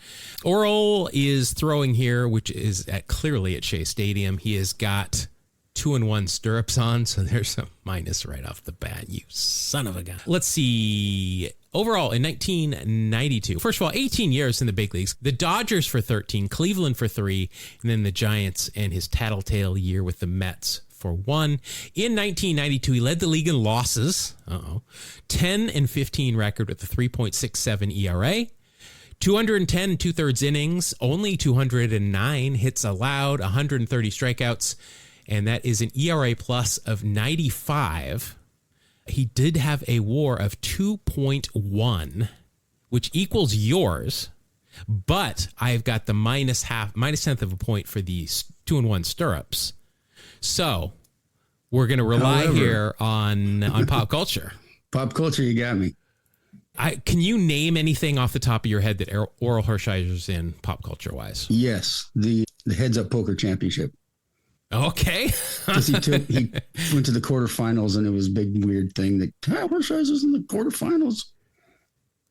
Oral is throwing here, which is clearly at Shea Stadium. He has got 2-1 stirrups on, so there's a minus right off the bat. You son of a gun. Let's see. Overall, in 1992, first of all, 18 years in the big leagues. The Dodgers for 13, Cleveland for 3, and then the Giants and his tattletale year with the Mets for 1. In 1992, he led the league in losses. 10-15 record with a 3.67 ERA. 210 2/3 innings, only 209 hits allowed, 130 strikeouts, and that is an ERA plus of 95. He did have a WAR of 2.1, which equals yours, but I've got the minus 1/10 of a point for these 2-1 stirrups. So we're going to rely here on pop culture. Pop culture, you got me. Can you name anything off the top of your head that Oral Hershiser's in pop culture wise? Yes, the Heads Up Poker Championship. Okay. Because he went to the quarterfinals, and it was a big weird thing that Hershiser's in the quarterfinals.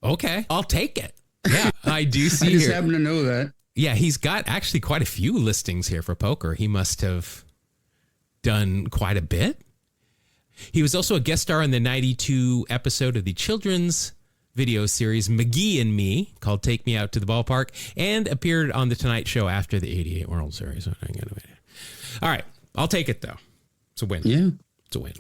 Okay, I'll take it. Yeah, I do see. I just happen to know that. Yeah, he's got actually quite a few listings here for poker. He must have done quite a bit. He was also a guest star in the 92 episode of the children's video series McGee and Me, called Take Me Out to the Ballpark, and appeared on The Tonight Show after the 88 World Series. All right. I'll take it, though. It's a win. Yeah. It's a win.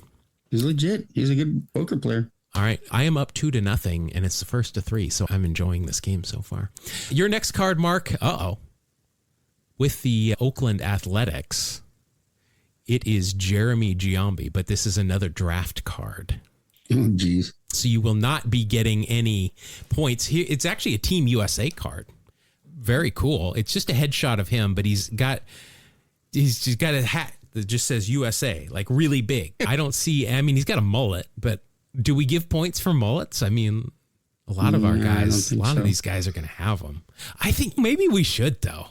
He's legit. He's a good poker player. All right. I am up 2-0, and it's the first to 3, so I'm enjoying this game so far. Your next card, Mark, with the Oakland Athletics, it is Jeremy Giambi, but this is another draft card. Oh, geez. So you will not be getting any points here. It's actually a Team USA card. Very cool. It's just a headshot of him, but he's got a hat that just says USA, like really big. I don't see, he's got a mullet, but do we give points for mullets? I mean, a lot of our guys, of these guys are going to have them. I think maybe we should, though.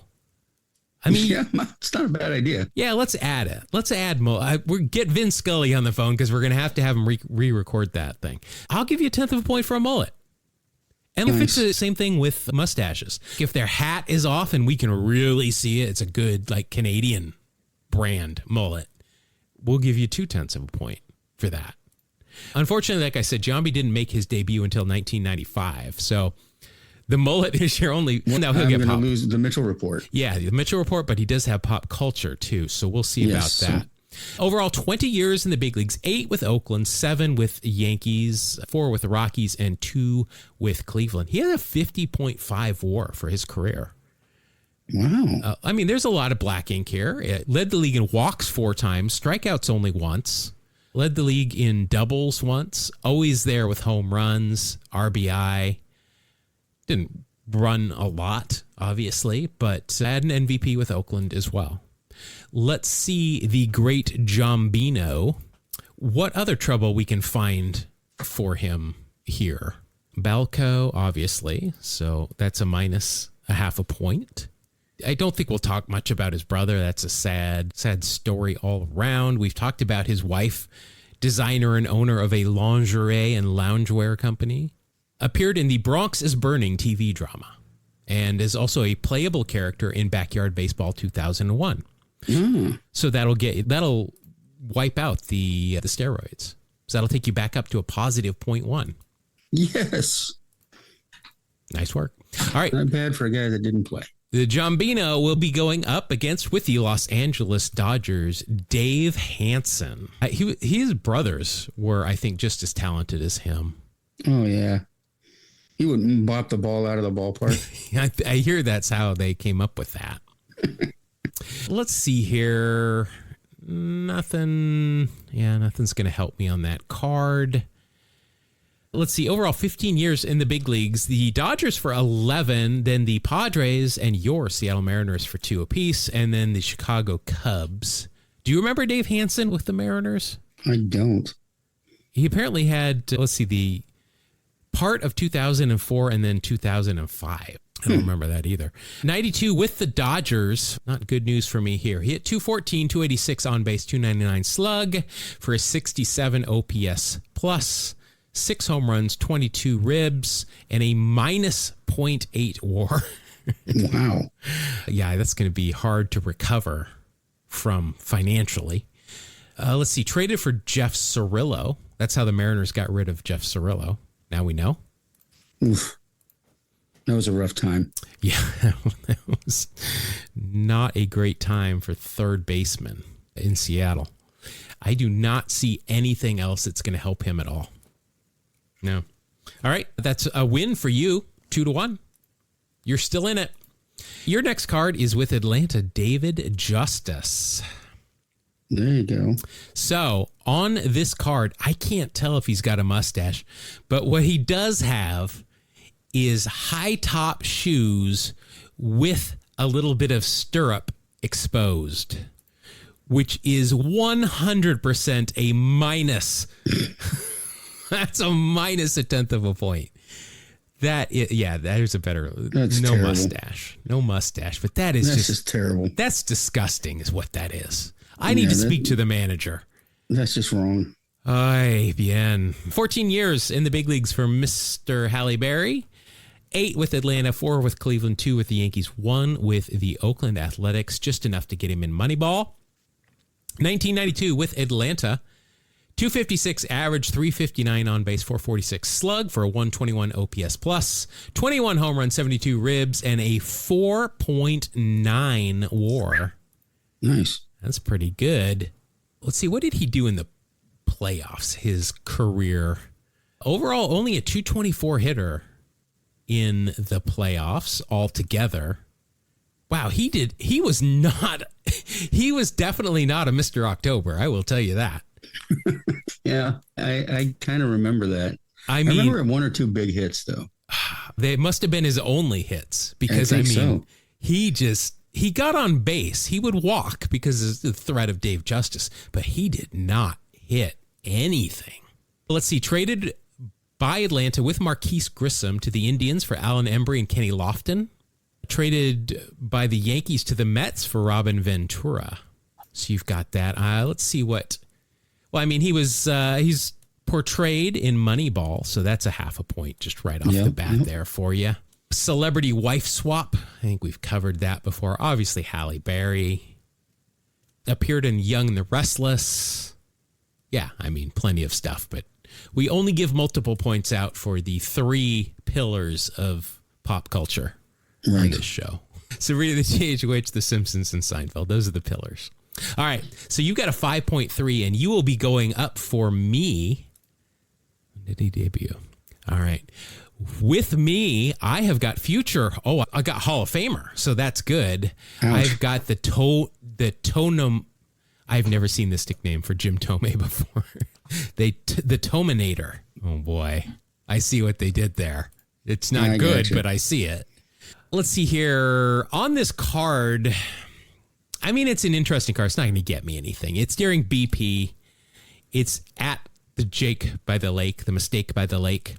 I mean, yeah, it's not a bad idea. Yeah, let's add it. Let's add get Vin Scully on the phone because we're going to have him re-record that thing. I'll give you a 10th of a point for a mullet. And if it's the same thing with mustaches. If their hat is off and we can really see it, it's a good like Canadian brand mullet. We'll give you 2/10 of a point for that. Unfortunately, like I said, Giambi didn't make his debut until 1995. So the mullet is your only. Now he'll get pop. Lose the Mitchell Report. Yeah, the Mitchell Report, but he does have pop culture too. So we'll see about that. Overall, 20 years in the big leagues, 8 with Oakland, 7 with Yankees, 4 with the Rockies, and 2 with Cleveland. He had a 50.5 WAR for his career. Wow. There's a lot of black ink here. It led the league in walks 4 times, strikeouts only once. Led the league in doubles once. Always there with home runs, RBI. Didn't run a lot, obviously, but had an MVP with Oakland as well. Let's see the great Giambino. What other trouble we can find for him here? Balco, obviously, so that's a minus a half a point. I don't think we'll talk much about his brother. That's a sad story all around. We've talked about his wife, designer and owner of a lingerie and loungewear company. Appeared in the Bronx is Burning TV drama and is also a playable character in Backyard Baseball 2001. So that'll wipe out the steroids. So that'll take you back up to a positive 0.1. Yes. Nice work. All right. Not bad for a guy that didn't play. The Giambino will be going up against, with the Los Angeles Dodgers, Dave Hansen. His brothers were, I think, just as talented as him. Oh, yeah. He would bop the ball out of the ballpark. I hear that's how they came up with that. Let's see here. Nothing's going to help me on that card. Let's see. Overall, 15 years in the big leagues. The Dodgers for 11, then the Padres and your Seattle Mariners for 2 apiece, and then the Chicago Cubs. Do you remember Dave Hansen with the Mariners? I don't. He apparently had, the part of 2004 and then 2005. I don't remember that either. 92 with the Dodgers. Not good news for me here. He hit 214, 286 on base, 299 slug for a 67 OPS plus, 6 home runs, 22 ribs, and a minus 0.8 WAR. Wow. Yeah, that's going to be hard to recover from financially. Let's see. Traded for Jeff Cirillo. That's how the Mariners got rid of Jeff Cirillo. Now we know. Oof. That was a rough time. Yeah, that was not a great time for third baseman in Seattle. I do not see anything else that's going to help him at all. No. All right, that's a win for you, 2-1. You're still in it. Your next card is with Atlanta, David Justice. There you go. So on this card, I can't tell if he's got a mustache, but what he does have is high top shoes with a little bit of stirrup exposed, which is 100% a minus. That's a minus a 10th of a point. There's a better. That's no terrible. Mustache. No mustache. But that's just terrible. That's disgusting is what that is. I need to speak to the manager. That's just wrong. Ay, bien. 14 years in the big leagues for Mr. Halle Berry. 8 with Atlanta, 4 with Cleveland, 2 with the Yankees, 1 with the Oakland Athletics, just enough to get him in Moneyball. 1992 with Atlanta. 256 average, 359 on base, 446 slug for a 121 OPS plus, 21 home runs, 72 ribs, and a 4.9 WAR. Nice. That's pretty good. Let's see, what did he do in the playoffs, his career? Overall, only a 224 hitter in the playoffs altogether. Wow, he was definitely not a Mr. October, I will tell you that. Yeah, I kind of remember that. I mean, I remember one or two big hits, though. They must have been his only hits because, he got on base. He would walk because of the threat of Dave Justice, but he did not hit anything. Let's see, traded by Atlanta with Marquise Grissom to the Indians for Alan Embry and Kenny Lofton. Traded by the Yankees to the Mets for Robin Ventura. So you've got that. Let's see what... Well, I mean, he's portrayed in Moneyball, so that's a half a point just right off the bat there for you. Celebrity wife swap. I think we've covered that before. Obviously, Halle Berry. Appeared in Young and the Restless. Yeah, I mean, plenty of stuff, but we only give multiple points out for the three pillars of pop culture on this show. Sabrina the Teenage Witch, The Simpsons, and Seinfeld. Those are the pillars. All right, so you got a 5.3, and you will be going up for me. When did he debut? All right. With me, I have got future. Oh, I got Hall of Famer, so that's good. Ouch. I've got the Tonum. I've never seen this nickname for Jim Tomei before. The Tominator. Oh, boy. I see what they did there. It's not good, but I see it. Let's see here. On this card... I mean, it's an interesting card. It's not going to get me anything. It's during BP. It's at the Jake by the Lake, the Mistake by the Lake.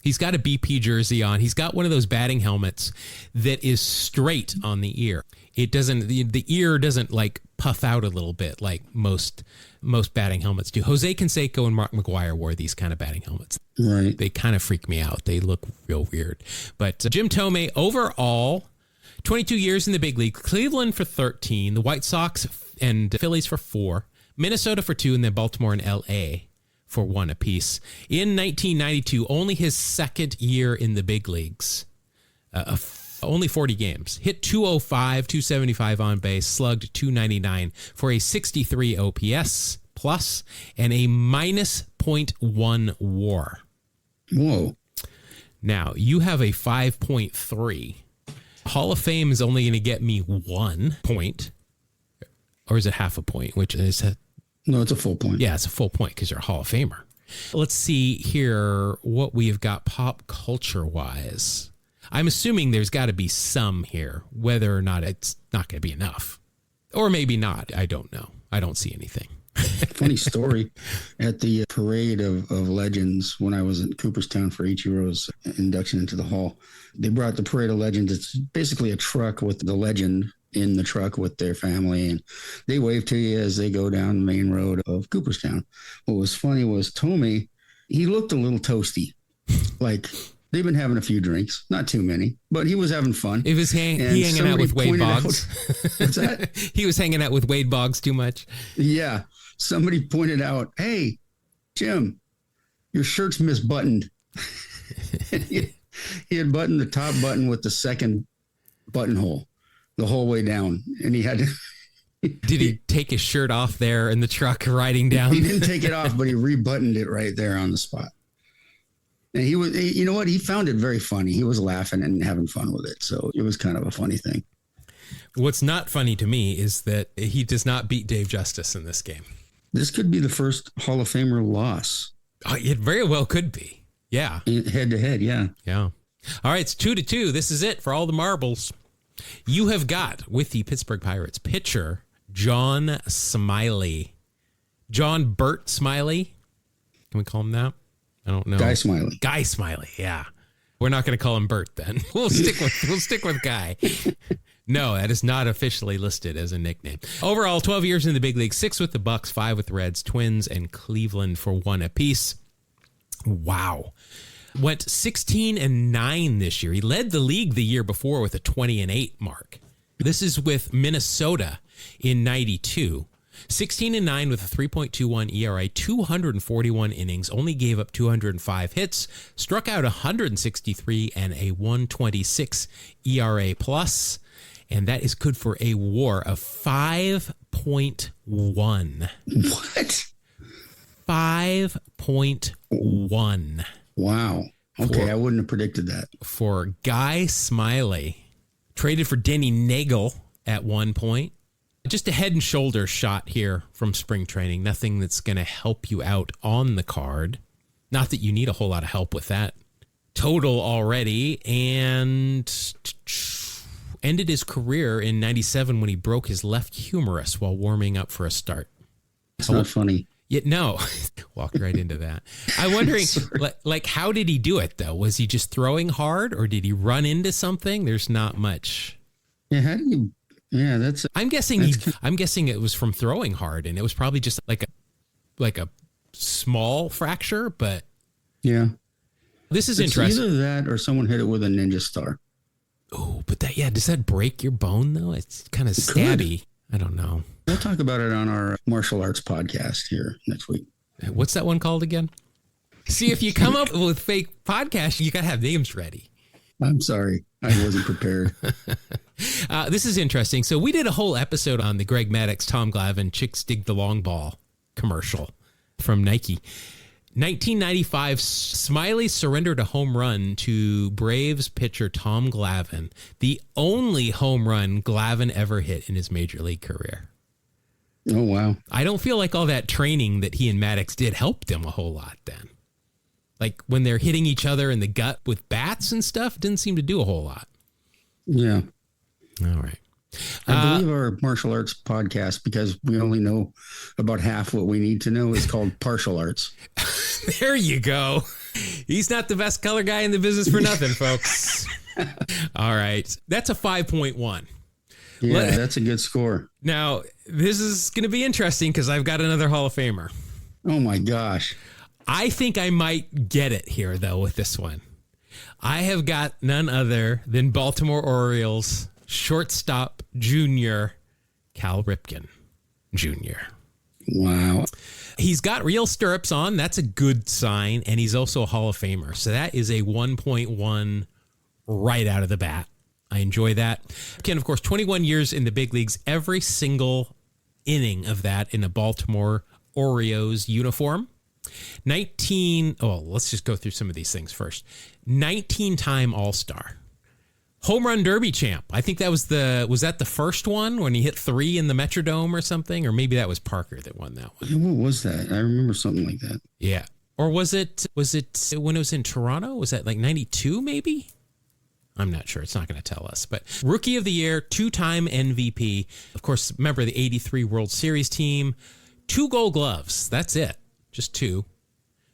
He's got a BP jersey on. He's got one of those batting helmets that is straight on the ear. It doesn't, the ear doesn't like puff out a little bit like most batting helmets do. Jose Canseco and Mark McGwire wore these kind of batting helmets. Right. They kind of freak me out. They look real weird. But Jim Tomei, overall, 22 years in the big league, Cleveland for 13, the White Sox and Phillies for 4, Minnesota for 2, and then Baltimore and LA for 1 apiece. In 1992, only his second year in the big leagues, only 40 games, hit 205, 275 on base, slugged 299 for a 63 OPS plus and a minus 0.1 WAR. Whoa. Now, you have a 5.3. Hall of Fame is only going to get me 1 point, or is it half a point? Which is no, it's a full point. Yeah, it's a full point because you're a Hall of Famer. Let's see here what we have got pop culture wise. I'm assuming there's got to be some here, whether or not it's not going to be enough, or maybe not. I don't know. I don't see anything. Funny story. At the parade of legends, when I was in Cooperstown for Ichiro's induction into the hall, they brought the parade of legends. It's basically a truck with the legend in the truck with their family, and they wave to you as they go down the main road of Cooperstown. What was funny was Tomei, he looked a little toasty. Like they've been having a few drinks, not too many, but he was having fun. He was hanging out with Wade Boggs. What's that? He was hanging out with Wade Boggs too much. Yeah. Somebody pointed out, hey, Jim, your shirt's misbuttoned. He had buttoned the top button with the second buttonhole the whole way down. And he had to... Did he take his shirt off there in the truck riding down? He didn't take it off, but he rebuttoned it right there on the spot. And he was, you know what? He found it very funny. He was laughing and having fun with it. So it was kind of a funny thing. What's not funny to me is that he does not beat Dave Justice in this game. This could be the first Hall of Famer loss. Oh, it very well could be. Yeah. Head to head, yeah. Yeah. All right, it's 2-2. This is it for all the marbles. You have got, with the Pittsburgh Pirates, pitcher John Smiley. John Burt Smiley. Can we call him that? I don't know. Guy Smiley. Guy Smiley, yeah. We're not going to call him Burt then. We'll stick with Guy. No, that is not officially listed as a nickname. Overall, 12 years in the big league, 6 with the Bucks, 5 with the Reds, Twins, and Cleveland for 1 apiece. Wow. Went 16-9 this year. He led the league the year before with a 20-8 mark. This is with Minnesota in 92. 16-9 with a 3.21 ERA, 241 innings, only gave up 205 hits, struck out 163 and a 126 ERA plus, and that is good for a WAR of 5.1. What? 5.1. Wow. Okay, I wouldn't have predicted that. For Guy Smiley, traded for Denny Nagel at one point. Just a head and shoulders shot here from spring training. Nothing that's going to help you out on the card. Not that you need a whole lot of help with that total already. And ended his career in 97 when he broke his left humerus while warming up for a start. It's not funny. Yeah, no, walked right into that. I'm wondering, like, how did he do it, though? Was he just throwing hard, or did he run into something? There's not much. Yeah, how do you... Yeah, that's... I'm guessing it was from throwing hard, and it was probably just like a small fracture, but... Yeah. This is it's interesting. Either that or someone hit it with a ninja star. Oh, but does that break your bone, though? It's kind of stabby. I don't know. We'll talk about it on our martial arts podcast here next week. What's that one called again? See, if you come up with fake podcasts, you got to have names ready. I'm sorry. I wasn't prepared. This is interesting. So we did a whole episode on the Greg Maddux, Tom Glavine, Chicks Dig the Long Ball commercial from Nike. 1995, Smiley surrendered a home run to Braves pitcher Tom Glavine, the only home run Glavine ever hit in his major league career. Oh, wow. I don't feel like all that training that he and Maddux did helped him a whole lot then. Like when they're hitting each other in the gut with bats and stuff, didn't seem to do a whole lot. Yeah. All right. I believe our martial arts podcast, because we only know about half what we need to know, is called Partial Arts. There you go. He's not the best color guy in the business for nothing, folks. All right. That's a 5.1. Yeah, that's a good score. Now, this is going to be interesting because I've got another Hall of Famer. Oh, my gosh. I think I might get it here, though, with this one. I have got none other than Baltimore Orioles shortstop junior Cal Ripken Jr. Wow. He's got real stirrups on. That's a good sign. And he's also a Hall of Famer. So that is a 1.1 right out of the bat. I enjoy that. Ken, of course, 21 years in the big leagues, every single inning of that in a Baltimore Orioles uniform. Let's just go through some of these things first. 19-time All-Star. Home Run Derby champ. I think that was that the first one when he hit 3 in the Metrodome or something? Or maybe that was Parker that won that one. What was that? I remember something like that. Yeah. Or was it when it was in Toronto? Was that like 92 maybe? I'm not sure. It's not going to tell us. But Rookie of the Year, 2-time MVP. Of course, member of the 83 World Series team. 2 Gold Gloves. That's it. Just 2.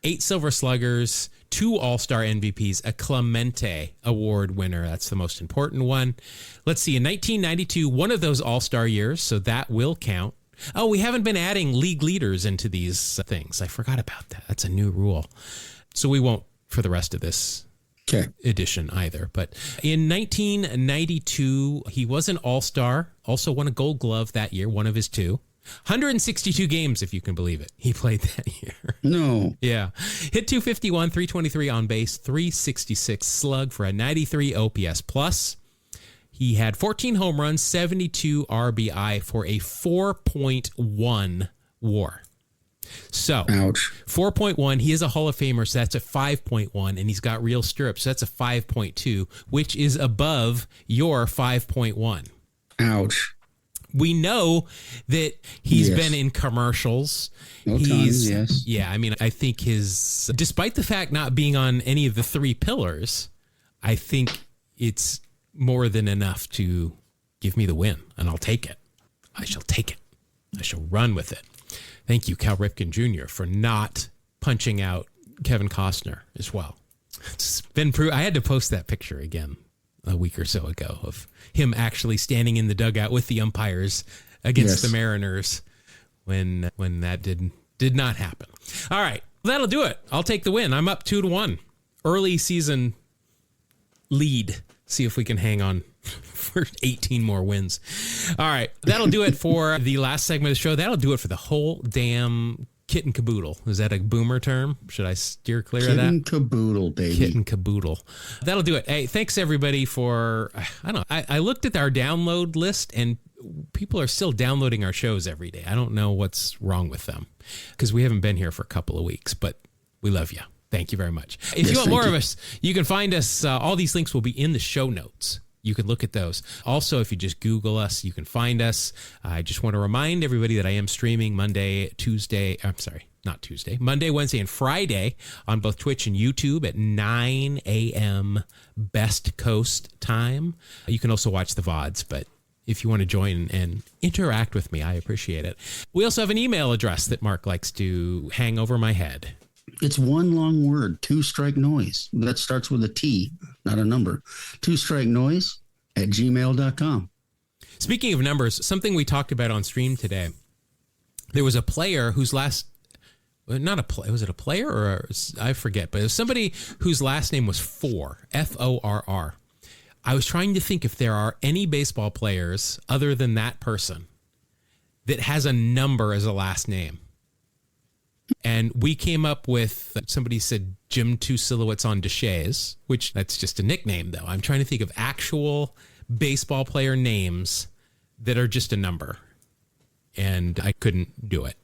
8 Silver Sluggers. 2 All-Star MVPs. A Clemente Award winner. That's the most important one. Let's see. In 1992, one of those All-Star years, so that will count. Oh, we haven't been adding league leaders into these things. I forgot about that. That's a new rule. So we won't for the rest of this edition either. But in 1992, he was an All-Star, also won a Gold Glove that year, one of his 2. 162 games, if you can believe it. He played that year. No. Yeah. Hit 251, 323 on base, 366 slug for a 93 OPS plus. He had 14 home runs, 72 RBI for a 4.1 WAR. So, ouch. 4.1, he is a Hall of Famer, so that's a 5.1, and he's got real stirrups, so that's a 5.2, which is above your 5.1. Ouch. We know that he's been in commercials. Yes. Yeah, I mean, I think despite the fact not being on any of the 3 pillars, I think it's more than enough to give me the win, and I'll take it. I shall take it. I shall run with it. Thank you, Cal Ripken Jr., for not punching out Kevin Costner as well. It's been I had to post that picture again a week or so ago of him actually standing in the dugout with the umpires against the Mariners when that did not happen. All right, that'll do it. I'll take the win. I'm up 2-1. Early season lead. See if we can hang on for 18 more wins. All right. That'll do it for the last segment of the show. That'll do it for the whole damn kit and caboodle. Is that a boomer term? Should I steer clear of that? Kit and caboodle, baby. Kit and caboodle. That'll do it. Hey, thanks everybody for, I don't know. I looked at our download list and people are still downloading our shows every day. I don't know what's wrong with them because we haven't been here for a couple of weeks, but we love you. Thank you very much. If you want more of us, you can find us. All these links will be in the show notes. You can look at those. Also, if you just Google us, you can find us. I just want to remind everybody that I am streaming Monday, Wednesday, and Friday on both Twitch and YouTube at 9 a.m. Best Coast time. You can also watch the VODs, but if you want to join and interact with me, I appreciate it. We also have an email address that Mark likes to hang over my head. It's one long word, Two Strike Noise. That starts with a T, not a number. twostrikenoise@gmail.com. Speaking of numbers, something we talked about on stream today, there was a player whose was it a player or I forget, but it was somebody whose last name was Forr, Forr. I was trying to think if there are any baseball players other than that person that has a number as a last name. And we came up with, somebody said Jim Two Silhouettes on Deshays, which that's just a nickname, though. I'm trying to think of actual baseball player names that are just a number. And I couldn't do it.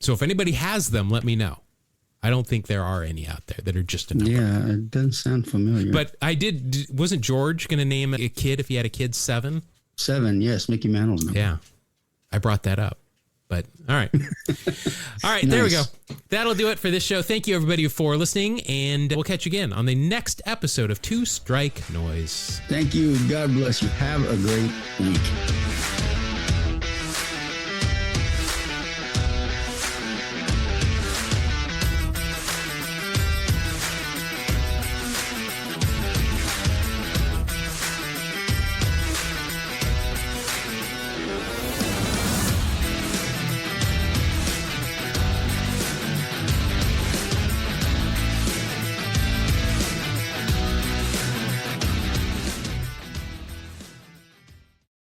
So if anybody has them, let me know. I don't think there are any out there that are just a number. Yeah, it doesn't sound familiar. But wasn't George going to name a kid if he had a kid 7? 7, yes, Mickey Mantle's number. Yeah, I brought that up. But all right. All right, Nice. There we go. That'll do it for this show. Thank you, everybody, for listening. And we'll catch you again on the next episode of Two Strike Noise. Thank you. God bless you. Have a great week.